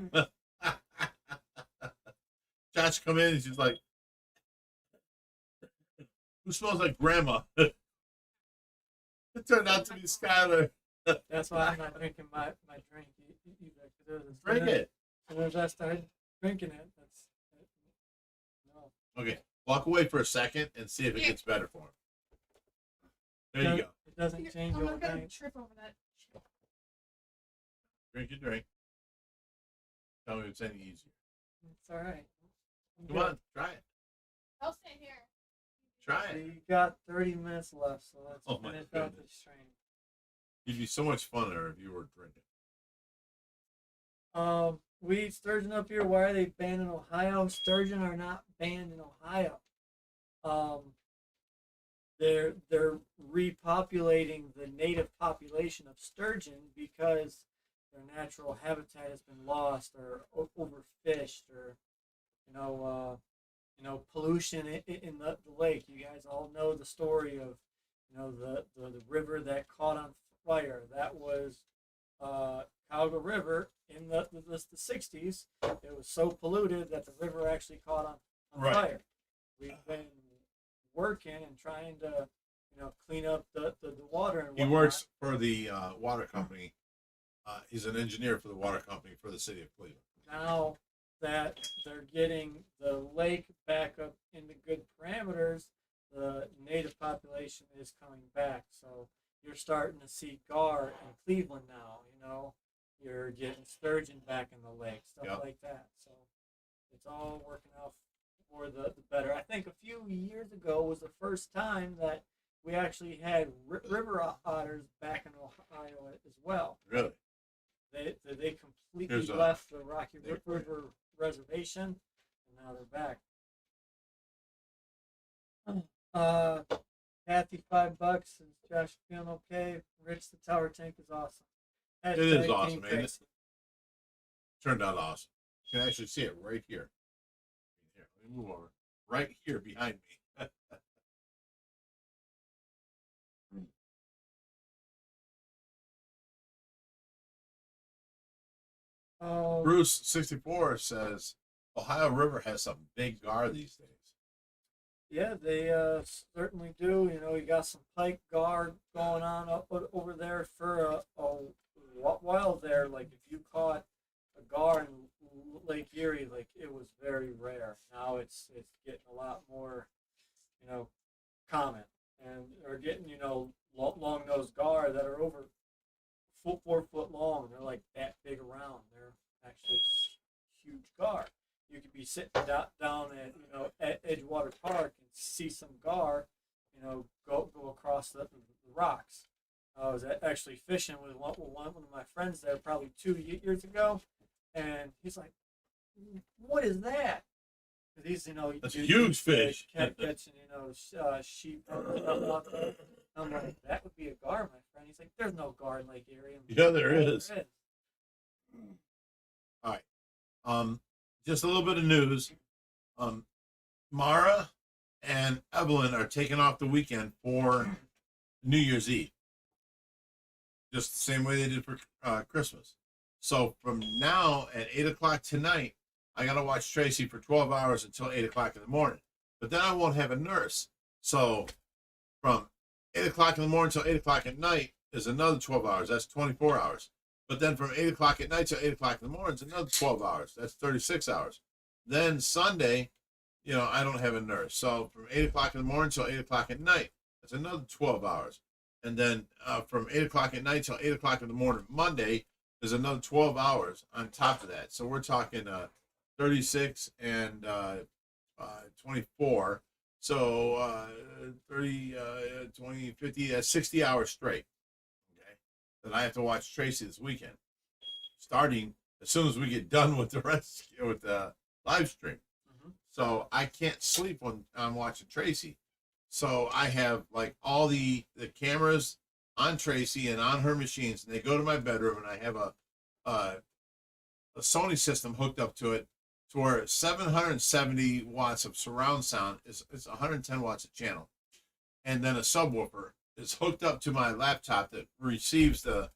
Josh come in and she's like, who smells like grandma? It turned out to be Skylar. That's why I'm not drinking my drink either. Drink it. As soon as I started drinking it, no. Okay, walk away for a second and see if it gets better for him. There you go. It doesn't change I'm not gonna overnight. trip over that. Drink your drink. Tell me if it's any easier. It's all right. Come on, try it. I'll stay here. Try So it. you got 30 minutes left, so let's Oh my finish out goodness. this stream. It'd be so much funner if you were drinking. We eat sturgeon up here. Why are they banned in Ohio? Sturgeon are not banned in Ohio. They're repopulating the native population of sturgeon because their natural habitat has been lost or overfished, or pollution in the lake. You guys all know the story of the river that caught on fire. That was Cauga River in the 60s. It was so polluted that the river actually caught on Right. fire. We've been working and trying to clean up the water and He whatnot. works for the water company. He's an engineer for the water company for the city of Cleveland. Now that they're getting the lake back up into good parameters, the native population is coming back. So you're starting to see gar in Cleveland now. You're getting sturgeon back in the lake, stuff Yep. like that. So it's all working out for the better. I think a few years ago was the first time that we actually had river otters back in Ohio as well. Really? They completely Here's a- left the Rocky River Reservation, and now they're back. Kathy, $5. Is Josh feeling okay? Rich, the tower tank is awesome. It is Hashtag awesome, Team ain't it? Tracy. Turned out awesome. You can actually see it right here. Here, let me move over. Right here behind me. Bruce 64 says Ohio River has some big gar these days. Yeah, they certainly do. You got some pike gar going on over there for a while there. Like if you caught a gar in Lake Erie, like it was very rare. Now it's getting a lot more, common, and they're getting long nosed gar that are over 4 foot long. They're like that big around. They're actually huge gar. You could be sitting down at Edgewater Park and see some gar, go across the rocks. I was actually fishing with one of my friends there probably 2 years ago, and he's like, "What is that?" Because he's That's a huge fish. catching sheep and stuff out there. I'm like, "That would be a gar, my friend." He's like, "There's no gar in Lake Erie." I'm like, Yeah, there "Yeah, is. there is." All right. Just a little bit of news. Mara and Evelyn are taking off the weekend for New Year's Eve. Just the same way they did for Christmas. So from now at 8 o'clock tonight, I got to watch Tracy for 12 hours until 8 o'clock in the morning. But then I won't have a nurse. So from 8 o'clock in the morning till 8 o'clock at night is another 12 hours. That's 24 hours. But then from 8 o'clock at night till 8 o'clock in the morning is another 12 hours. That's 36 hours. Then Sunday, I don't have a nurse. So from 8 o'clock in the morning till 8 o'clock at night, that's another 12 hours. And then from 8 o'clock at night till 8 o'clock in the morning, Monday, is another 12 hours on top of that. So we're talking 36 and 24. So 30, 20, 50, that's 60 hours straight. Okay. That I have to watch Tracy this weekend. Starting as soon as we get done with the live stream. Mhm. So I can't sleep when I'm watching Tracy. So I have like all the cameras on Tracy and on her machines, and they go to my bedroom, and I have a a Sony system hooked up to it, to where 770 watts of surround sound is 110 watts a channel, and then a subwoofer is hooked up to my laptop that receives the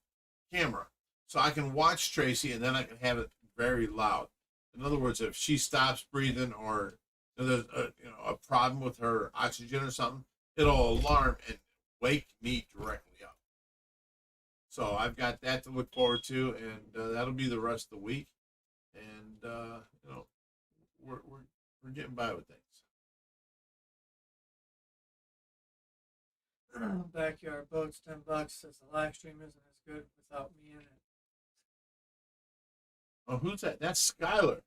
camera, so I can watch Tracy and then I can have it very loud. In other words, if she stops breathing or there's a problem with her oxygen or something, it'll alarm and wake me directly up. So I've got that to look forward to, and that'll be the rest of the week. And we're getting by with things. Backyard boats, $10. Says the live stream isn't as good without me in it. Oh, who's that? That's Skylar.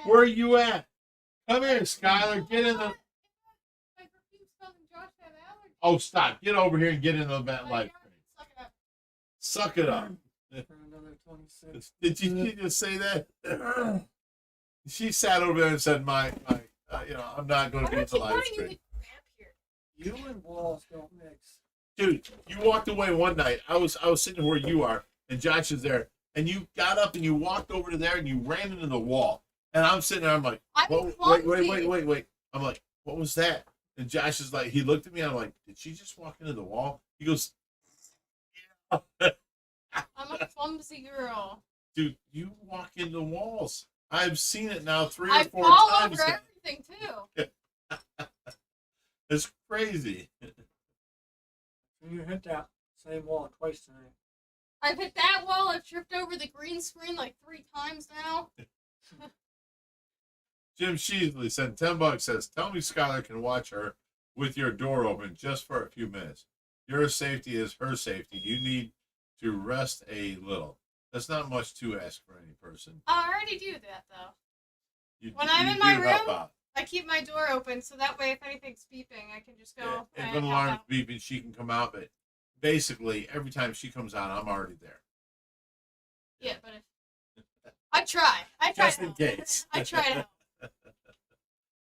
Where are you at? Come here, Skylar. Get in the. Oh, stop! Get over here and get in the live stream. Suck it up. For another 26. Did you just say that? She sat over there and said, "I'm not going to be in the live stream." You and walls don't mix. Dude, you walked away one night. I was sitting where you are, and Josh is there, and you got up and you walked over to there and you ran into the wall. And I'm sitting there. I'm like, wait. I'm like, what was that? And Josh is like, he looked at me. I'm like, did she just walk into the wall? He goes, yeah. I'm a clumsy girl. Dude, you walk into walls. I've seen it now 3 or I 4 fall times. over everything too. It's crazy. You hit that same wall twice tonight. I've hit that wall. I've tripped over the green screen like 3 times now. Jim Sheasley sent $10. Says, "Tell me Skylar can watch her with your door open just for a few minutes. Your safety is her safety. You need to rest a little." That's not much to ask for any person. I already do that though. When You I'm in my do help room, out. I keep my door open so that way if anything's beeping, I can just go. Yeah, if and an help alarm's out. beeping, she can come out. But basically, every time she comes out, I'm already there. Yeah, but if I try Just to in help. case. I try to help.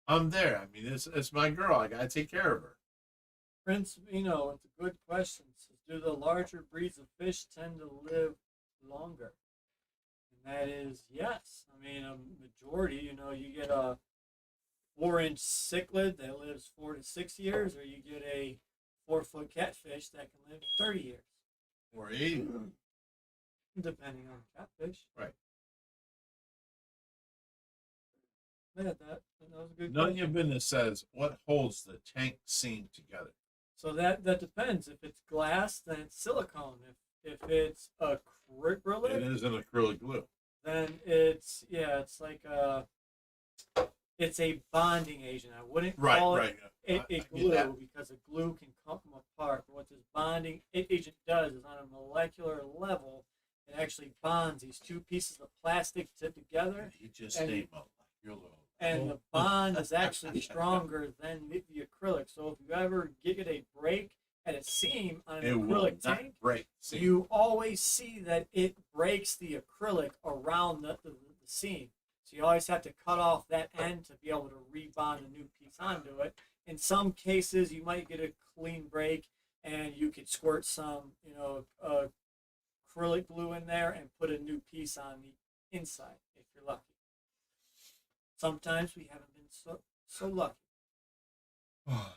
I'm there. I mean, it's my girl. I gotta take care of her. Prince Vino, it's a good question. Says, do the larger breeds of fish tend to live longer? And that is yes. I mean, a majority, you get a 4-inch cichlid that lives 4 to 6 years, or you get a 4-foot catfish that can live 30 years. Or 80. Depending on the catfish. Right. Yeah, that was a good None of question. your business says what holds the tank scene together. So that depends. If it's glass, then it's silicone. If it's It acrylic, is an acrylic glue. then it's like it's a bonding agent. I wouldn't call Right. it I a get glue that. because a glue can come apart. But what this bonding agent does is on a molecular level, it actually bonds these 2 pieces of plastic together, He just And- ate my your little. and the bond is actually stronger than the acrylic. So if you ever get a break at a seam on It an will acrylic not tank, break. See, you always see that it breaks the acrylic around the seam. So you always have to cut off that end to be able to rebond a new piece onto it. In some cases, you might get a clean break, and you could squirt some, acrylic glue in there and put a new piece on the inside if you're lucky. Sometimes we haven't been so lucky. all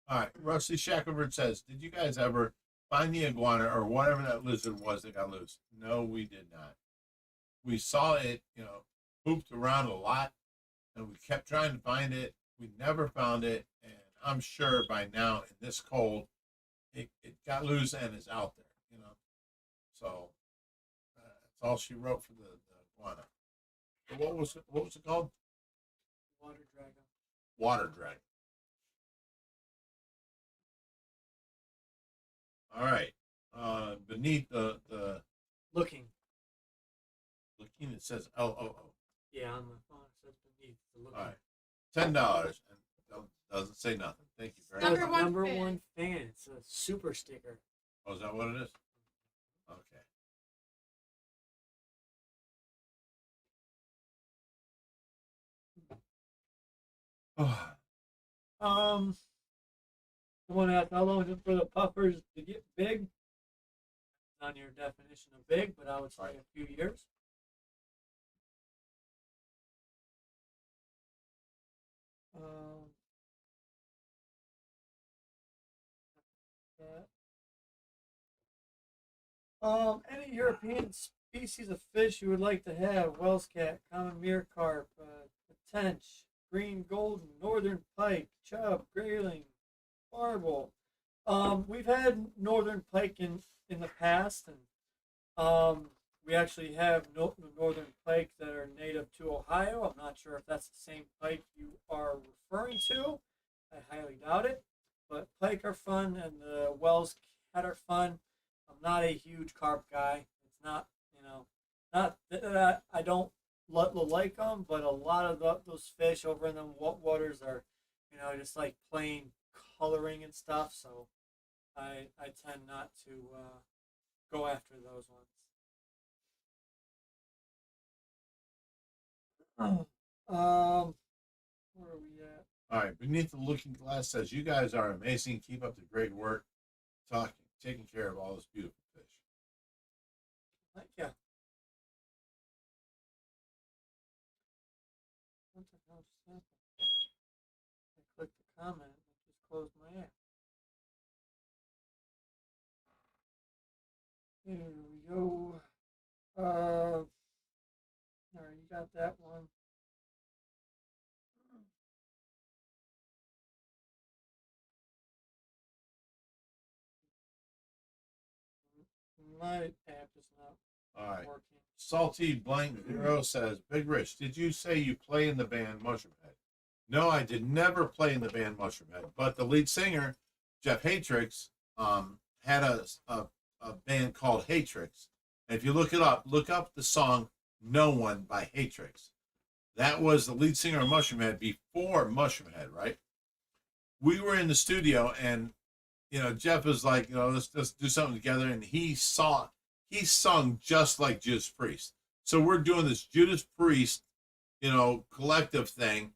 right. Rusty Shackelford says, "Did you guys ever find the iguana or whatever that lizard was that got loose?" No, we did not. We saw it, pooped around a lot, and we kept trying to find it. We never found it, and I'm sure by now in this cold, it got loose and is out there, So that's all she wrote for the iguana. So what was it called? Water dragon. Water dragon. All right. Beneath the Looking. it says LOO. Yeah, on the phone it says beneath the looking. All right. $10 and doesn't say nothing. Thank you very That's much. Number one fan. one fan. It's a super sticker. Oh, is that what it is? Okay. Someone asked how long is it for the puffers to get big? on your definition of big, but I would say a few years. Any European species of fish you would like to have? Wells cat, common meercarp, tench, green golden, northern pike, chub, grayling, marble. We've had northern pike in the past, and we actually have northern pike that are native to Ohio. I'm not sure if that's the same pike you are referring to. I highly doubt it. But pike are fun, and the Wells cat are fun. I'm not a huge carp guy. It's not, not that I don't like them, but a lot of those fish over in the waters are, just like plain coloring and stuff. So I tend not to go after those ones. Where are we at? All right, Beneath the Looking Glass says, you guys are amazing. Keep up the great work, taking care of all this beautiful fish. Thank you. What the hell just happened? I clicked the comment and just closed my app. Here we go. All right, you got that one. My app is not All right. working. Salty Blank Zero says, Bigrich, did you say you play in the band Mushroomhead? No, I did never play in the band Mushroomhead, but the lead singer, Jeff Hatrix, had a band called Hatrix. And if you look up the song No One by Hatrix. That was the lead singer of Mushroomhead before Mushroomhead, right? We were in the studio, and Jeff was like, let's do something together, and he sung just like Judas Priest. So we're doing this Judas Priest, collective thing,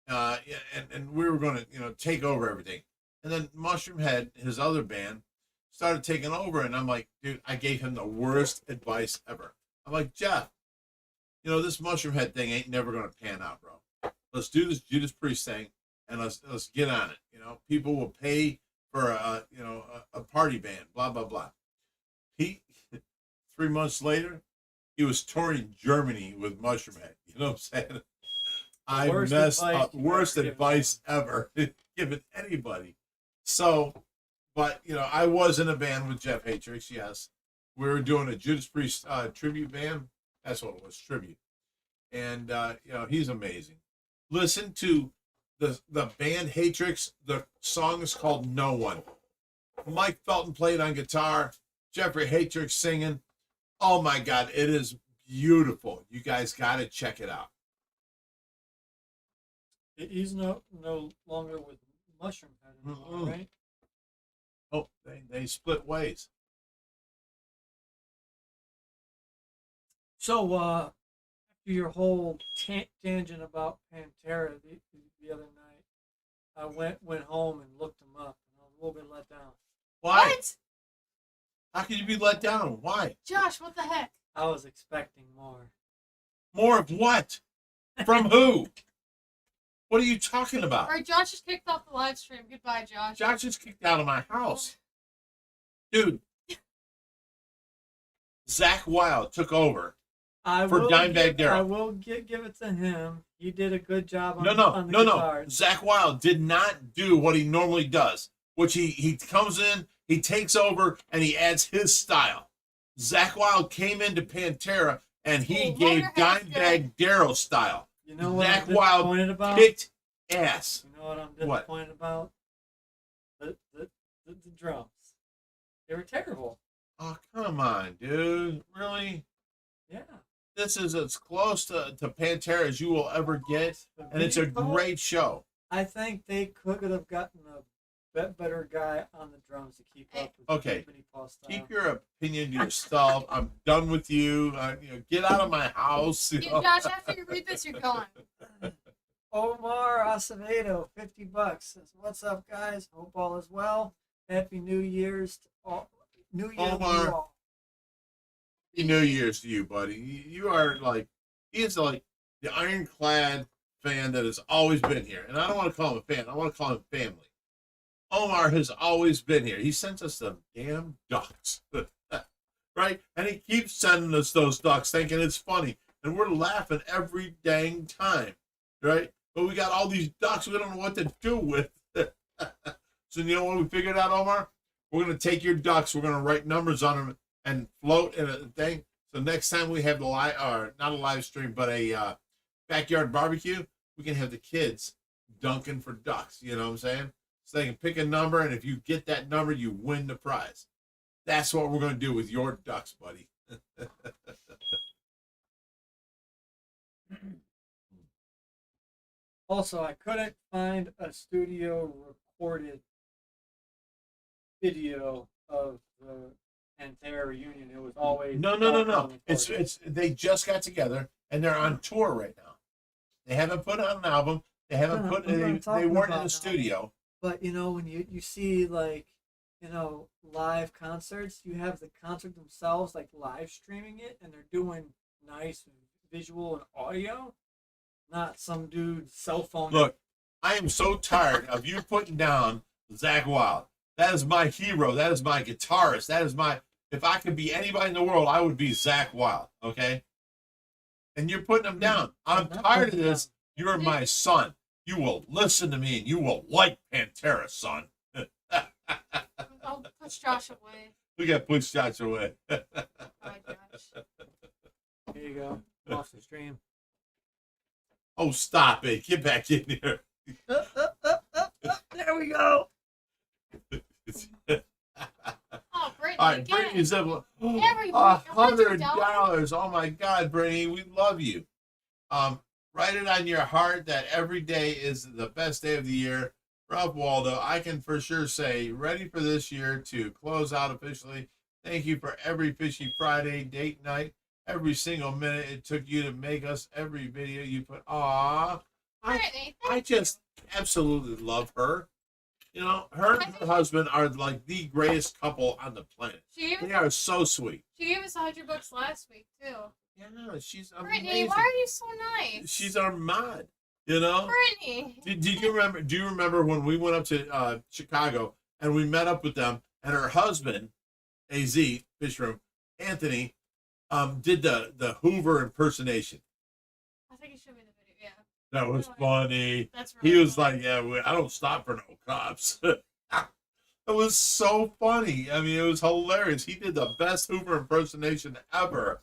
and we were going to, take over everything. And then Mushroomhead, his other band, started taking over, and I'm like, dude, I gave him the worst advice ever. I'm like, Jeff, this Mushroomhead thing ain't never going to pan out, bro. Let's do this Judas Priest thing, and let's get on it. People will pay for a party band, blah blah blah. 3 months later, he was touring Germany with Mushroomhead. You know what I'm saying? I messed up. Worst advice ever given anybody. So, but I was in a band with Jeff Hatrix. Yes, we were doing a Judas Priest tribute band. That's what it was, tribute. And he's amazing. Listen to the band Hatrix. The song is called No One. Mike Felton played on guitar. Jeffrey Hatrix singing. Oh my God, it is beautiful. You guys got to check it out. He's no longer with Mushroomhead anymore, right? Oh, they split ways. So, after your whole tangent about Pantera the other night, I went home and looked them up, and I was a little bit let down. Why? What? How could you be let down? Why? Josh, what the heck? I was expecting more. More of what? From who? What are you talking about? All right, Josh just kicked off the live stream. Goodbye, Josh. Josh just kicked out of my house. Dude. Zach Wilde took over for Dimebag Darrell. I will give it to him. He did a good job on the No. guitars. Zach Wilde did not do what he normally does, which he comes in, he takes over, and he adds his style. Zach Wilde came into Pantera, and he gave Dimebag Darrell style. You know what Zach I'm Wilde disappointed about? kicked ass. You know what I'm disappointed about? The drums. They were terrible. Oh, come on, dude. Really? Yeah. This is as close to Pantera as you will ever get, and it's a great show. I think they could have gotten a better guy on the drums to keep up with Okay. Paul style. Keep your opinion to yourself. I'm done with you. Get out of my house. Josh, after you read this, you're gone. Omar Acevedo, $50 says, "What's up, guys? Hope all is well. Happy New Year's to all. New Year to you Omar. all." New Year's to you, buddy. You are like, he is like the ironclad fan that has always been here. And I don't want to call him a fan. I want to call him family. Omar has always been here. He sends us the damn ducks. Right? And he keeps sending us those ducks thinking it's funny. And we're laughing every dang time. Right? But we got all these ducks we don't know what to do with. So you know what we figured out, Omar? We're going to take your ducks. We're going to write numbers on them and float in a thing. So next time we have the live, or not a live stream, but a backyard barbecue, we can have the kids dunking for ducks. You know what I'm saying? So they can pick a number, and if you get that number, you win the prize. That's what we're going to do with your ducks, buddy. Also, I couldn't find a studio recorded video of the Pantera reunion. It was always No. It's they just got together and they're on tour right now. They haven't put out an album. They haven't put. They weren't in the studio. But you know, when you see like, you know, live concerts, you have the concert themselves like live streaming it, and they're doing nice visual and audio, not some dude's cell phone. Look, I am so tired of you putting down Zach Wild. That is my hero. That is my guitarist. That is my. If I could be anybody in the world, I would be Zach Wild. Okay. And you're putting him down. I'm tired of this. You're my son. You will listen to me and you will like Pantera, son. I'll push Josh away. We got push shots away. Oh my gosh. Here you go. Off the stream. Oh, stop it. Get back in here. There we go. Oh, Brittany, All right, again. Brittany's up Every week, $100. Oh my God, Brittany, we love you. Write it on your heart that every day is the best day of the year. Ralph Waldo, I can for sure say, ready for this year to close out officially. Thank you for every Fishy Friday date night, every single minute it took you to make us, every video you put. Aw, Brittany, I just absolutely love her. You know, her and her husband are like the greatest couple on the planet. They are so sweet. She gave us $100 last week too. Yeah, she's Brittany, amazing. why are you so nice? She's our mod. You know. Brittany. Did you remember? Do you remember when we went up to Chicago and we met up with them and her husband, Az Fish Room, Anthony, did the Hoover impersonation. I think you showed me the video. Yeah. That was funny. That's really He was funny. like, "Yeah, I don't stop for no cops." It was so funny. I mean, it was hilarious. He did the best Hoover impersonation ever.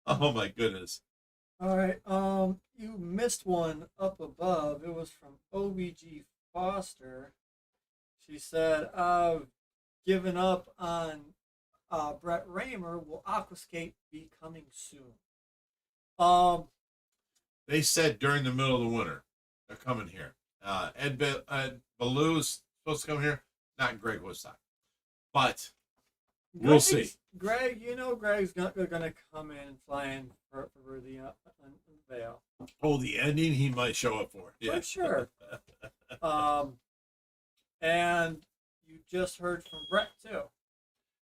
Oh my goodness. All right. You missed one up above. It was from OBG Foster. She said, "I've given up on Brett Raymer. Will Aquascape be coming soon?" They said during the middle of the winter they're coming here. Ed Ballou is supposed to come here, not Greg Woodstock, but we'll see. Greg, you know Greg's going to come in and fly in for the unveil. Oh, the ending he might show up for. Yeah. For sure. And you just heard from Brett too.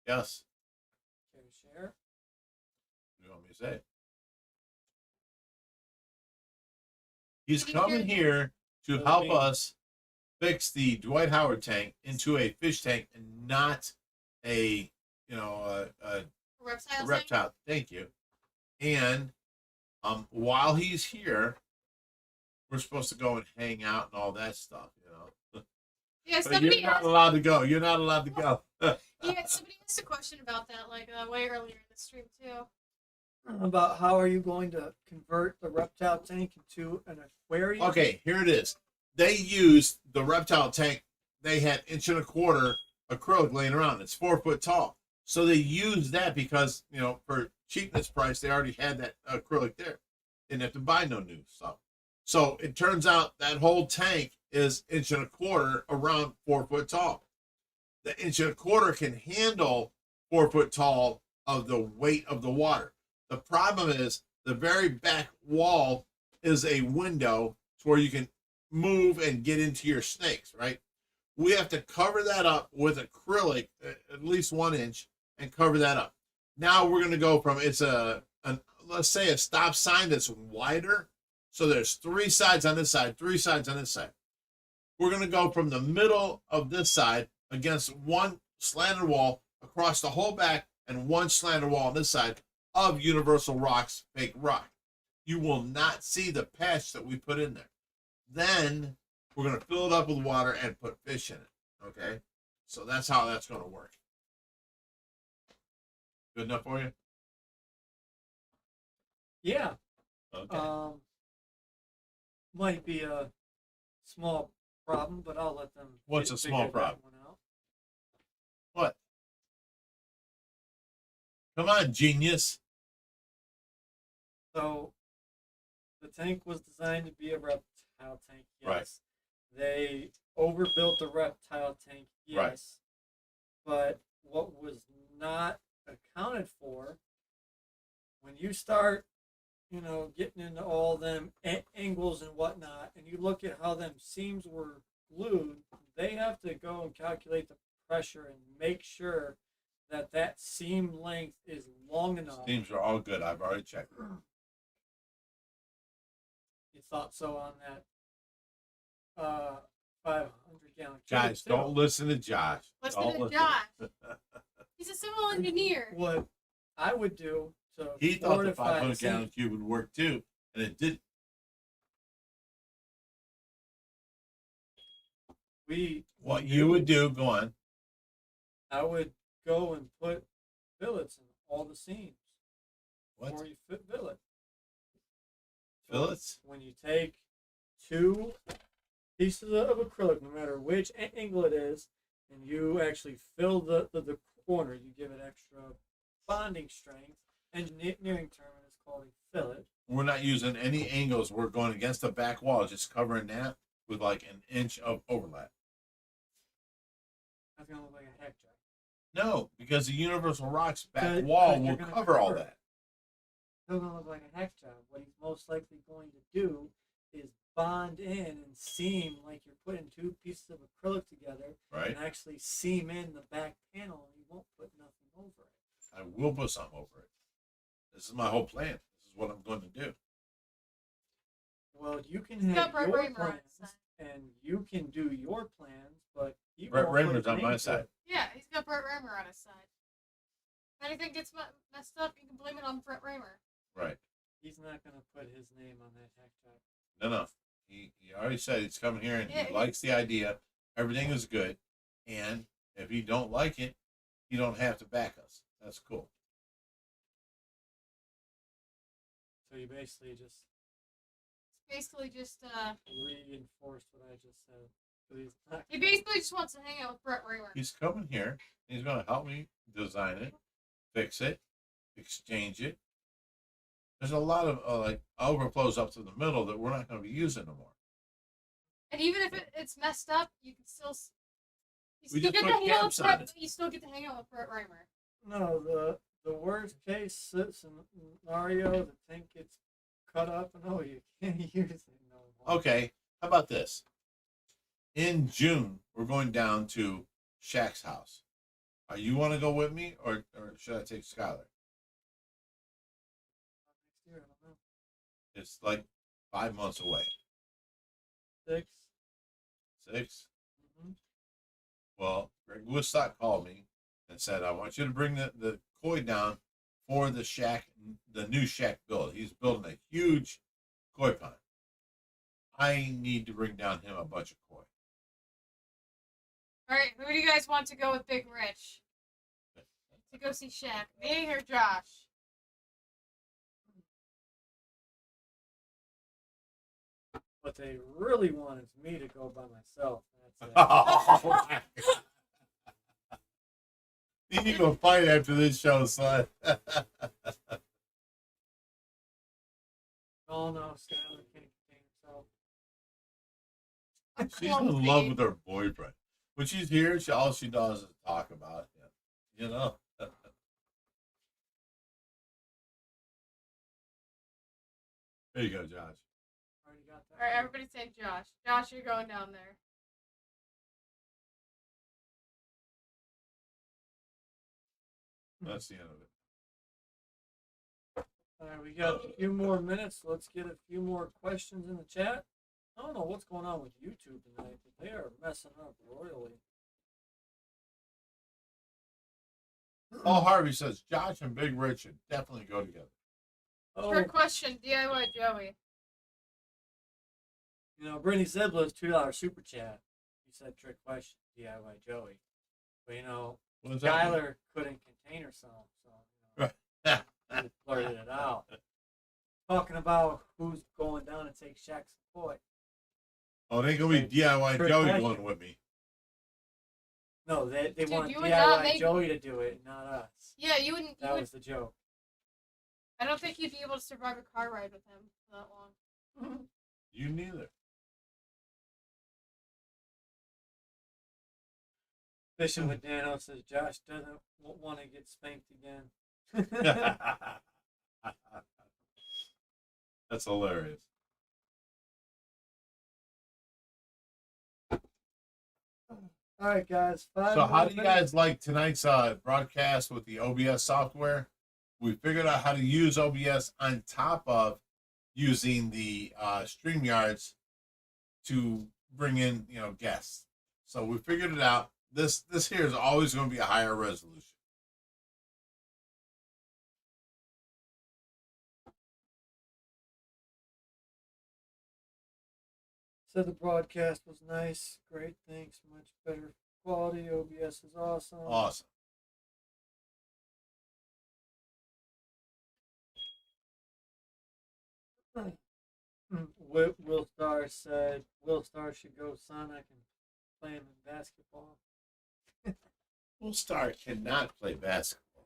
Yes. Can you share? You want me to say it? He's Did you hear coming that? here to help us fix the Dwight Howard tank into a fish tank and not a Reptile. reptile. Thank you. And while he's here, we're supposed to go and hang out and all that stuff, you know. Yeah, But somebody you're not asked, allowed to go. You're not allowed to go. somebody asked a question about that, like way earlier in the stream too. About how are you going to convert the reptile tank into an aquarium? Okay, here it is. They used the reptile tank. They had 1.25 inch acrylic laying around. It's 4 foot tall. So they used that because, you know, for cheapness price, they already had that acrylic there. Didn't have to buy no new stuff. So it turns out that whole tank is 1.25 inch around 4 foot tall. The 1.25 inch can handle 4 foot tall of the weight of the water. The problem is the very back wall is a window to where you can move and get into your snakes, right? We have to cover that up with acrylic, at least 1 inch, and cover that up. Now we're gonna go from it's let's say a stop sign that's wider. So there's 3 sides on this side, 3 sides on this side. We're gonna go from the middle of this side against one slanted wall across the whole back and one slanted wall on this side of Universal Rock's fake rock. You will not see the patch that we put in there. Then we're gonna fill it up with water and put fish in it. Okay, so that's how that's gonna work. Good enough for you? Yeah. Okay. Might be a small problem, but I'll let them. What's a small figure that problem? one out. What? Come on, genius. So, the tank was designed to be a reptile tank. Yes. Right. They overbuilt the reptile tank. Yes. Right. But what was not accounted for when you start, getting into all them angles and whatnot, and you look at how them seams were glued, they have to go and calculate the pressure and make sure that that seam length is long enough. Seams are all good. I've already checked. You thought so on that 500-gallon. Guys, don't listen to Josh. Listen Don't to Josh. He's a civil engineer. What I would do to He thought the fortify 500-gallon seam- cube would work too, and it didn't. What you would do, go on. I would go and put fillets in all the seams. What? Before you fit billet. Fillets? When you take 2 pieces of acrylic, no matter which angle it is, and you actually fill the corner, you give it extra bonding strength. Engineering term is called a fillet. We're not using any angles. We're going against the back wall, just covering that with like an inch of overlap. That's gonna look like a heck job. No, because the Universal Rock's back But wall you're will gonna cover all cover it. that. It's gonna look like a heck job. What he's most likely going to do is bond in and seam like you're putting 2 pieces of acrylic together, Right? and actually seam in the back panel, and you won't put nothing over it. I will put something over it. This is my whole plan. This is what I'm going to do. Well, you can got have Brett your Raymer on plans, his side. and you can do your plans, but he Brett won't put Raymer's his on name my to side. it. Yeah, he's got Brett Raymer on his side. If anything gets messed up, you can blame it on Brett Raymer. Right. He's not gonna put his name on that hack job. No. He already said he's coming here and Yeah, he likes the idea. Everything is good. And if you don't like it, you don't have to back us. That's cool. So you basically just Basically, just reinforced what I just said. But he's not he gonna- basically just wants to hang out with Brett Raymer. He's coming here. He's going to help me design it, fix it, exchange it. There's a lot of like overflows up to the middle that we're not going to be using no more. And even if it's messed up, you can still We still just get put to hang out caps with on Brett. it. You still get to hang out with Brett Raymer. No, the worst case scenario, the tank gets cut up. No, you can't use it no more. Okay, how about this? In June, we're going down to Shaq's house. You want to go with me, or should I take Skylar? Next year, I don't know. It's like 5 months away. 6. 6? Mm-hmm. Well, Greg Woodstock called me and said, I want you to bring the koi down for the new shack build. He's building a huge koi pond. I need to bring down him a bunch of koi. All right, who do you guys want to go with Big Rich? To go see Shaq? Me or Josh? What they really want is me to go by myself. That's it. You need to go fight after this show, son. Oh no, Skylar can't contain herself. She's in love with her boyfriend. When she's here, all she does is talk about him. You know? There you go, Josh. Already got that. All right, everybody say Josh. Josh, you're going down there. That's the end of it. All right, we got a few more minutes. Let's get a few more questions in the chat. I don't know what's going on with YouTube tonight, but they are messing up royally. Paul Harvey says Josh and Big Rich should definitely go together. Oh, Trick question, DIY Joey. you know, Brittany Zibla's $2 super chat. He said trick question, DIY Joey. But you know, What does that mean? Skylar couldn't contain herself, so you know, he blurted it out. Talking about who's going down to take Shaq's support. Oh, they gonna be DIY Trick Joey question. going with me. No, they Dude, want you would not DIY make- Joey to do it, not us. Yeah, you wouldn't. That was the joke. I don't think you'd be able to survive a car ride with him for that long. You neither. Fishing with Dano says Josh doesn't want to get spanked again. That's hilarious. All right, guys. So how do you guys like tonight's broadcast with the OBS software? We figured out how to use OBS on top of using the StreamYards to bring in, guests. So we figured it out. This here is always going to be a higher resolution. Said the broadcast was nice. Great, thanks. Much better quality. OBS is awesome. Awesome. Will Star said Will Star should go Sonic and play him in basketball. Will Star cannot play basketball.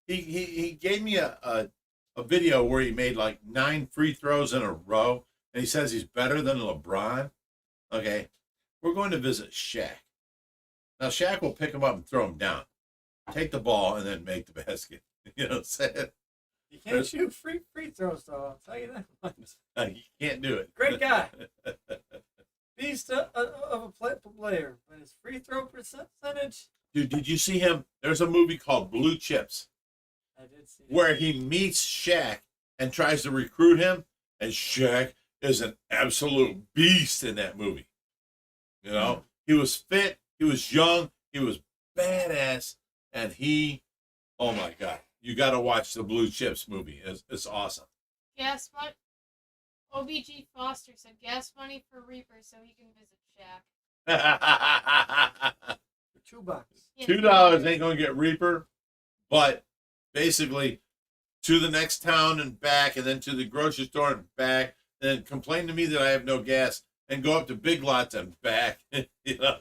He gave me a video where he made like 9 free throws in a row, and he says he's better than LeBron. Okay, we're going to visit Shaq. Now Shaq will pick him up and throw him down, take the ball, and then make the basket. You know what I'm saying? You can't shoot free throws, though. I'll tell you that much. You can't do it. Great guy. Beast of a player. But his free throw percentage, Dude, did you see him? There's a movie called Blue Chips I did see. where he meets Shaq and tries to recruit him, and Shaq is an absolute beast in that movie. You know, he was fit, he was young, he was badass, and oh my God, you got to watch the Blue Chips movie. It's awesome. Gas money. OBG Foster said gas money for Reaper so he can visit Shaq. For $2. Yeah, $2 ain't gonna get Reaper, but basically to the next town and back, and then to the grocery store and back, and then complain to me that I have no gas, and go up to Big Lots and back. You know.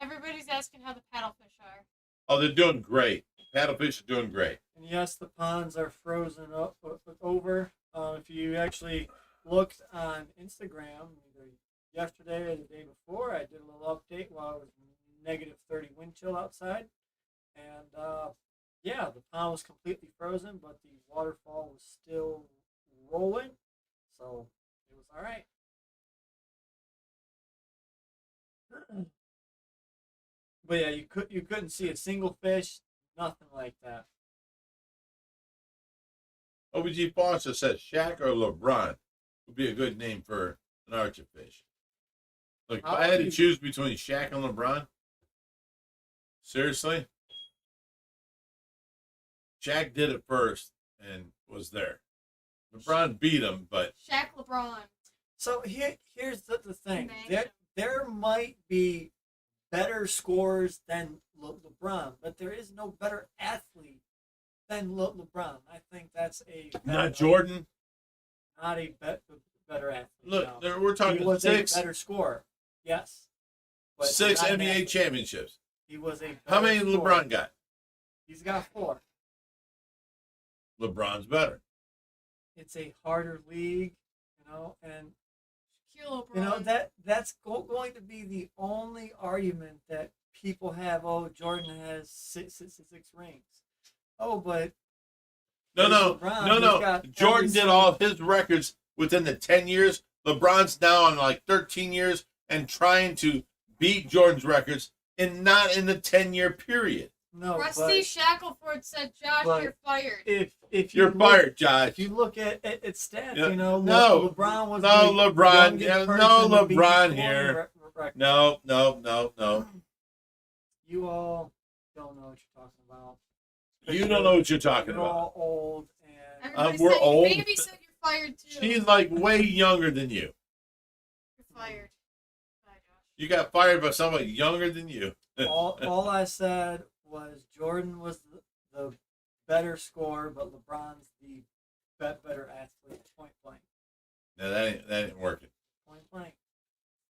Everybody's asking how the paddlefish are. Oh, they're doing great. Paddlefish are doing great. And yes, the ponds are frozen over. If you actually looked on Instagram, either yesterday or the day before, I did a little update while it was negative 30 wind chill outside. And yeah, the pond was completely frozen, but the waterfall was still rolling. So it was all right. But yeah, you couldn't see a single fish, nothing like that. OBG Foster says Shaq or LeBron would be a good name for an archerfish. Like, if I had to choose between Shaq and LeBron, seriously, Shaq did it first and was there. LeBron beat him, but Shaq LeBron. So here's the thing. Amazing. There might be better scorers than LeBron, but there is no better athlete than LeBron. I think that's not Jordan. Not a better athlete. Look, no. we're talking He was 6 a better scorer. Yes. But 6 not an NBA athlete. championships. He was a How better many scorer. LeBron got? He's got 4. LeBron's better. It's a harder league, and Shaquille O'Brien. that's going to be the only argument that people have. Oh, Jordan has six rings. Oh, but No. LeBron, he's got Jordan every did all of his records within the 10 years. LeBron's now on like 13 years and trying to beat Jordan's records, and not in the 10-year period. No, Rusty Shackleford said, "Josh, but you're fired." if you You're fired, Josh. If you look at stats, Yeah. you know, No. LeBron was No, the LeBron. youngest Yeah, person no, to beat the LeBron scoring here. record. No. You all don't know what you're talking about. You don't know what you're talking You're about. all old and Everybody we're said, old. Baby said you're fired too. She's like way younger than you. You're fired. Bye, Josh. You got fired by somebody younger than you. all I said was Jordan was the better scorer, but LeBron's the better athlete. Point blank. No, that ain't working. Point blank.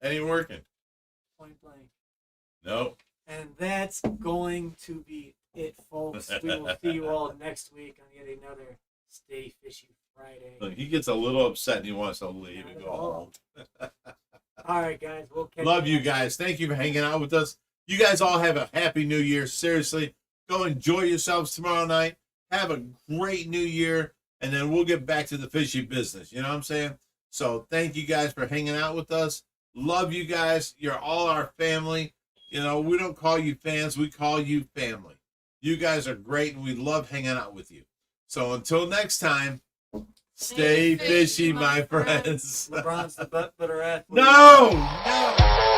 That ain't working. Point blank. No. And that's going to be it, folks. We will see you all next week on yet another Stay Fishy Friday. Look, he gets a little upset and he wants to leave Not and at go all. home. All right, guys. We'll catch Love you next guys. Thank you for hanging out with us. You guys all have a happy new year. Seriously, go enjoy yourselves tomorrow night. Have a great new year. And then we'll get back to the fishy business. You know what I'm saying? So thank you guys for hanging out with us. Love you guys. You're all our family. You know, we don't call you fans. We call you family. You guys are great, and we love hanging out with you. So until next time, stay fishy, my friends. LeBron's the better athlete. No!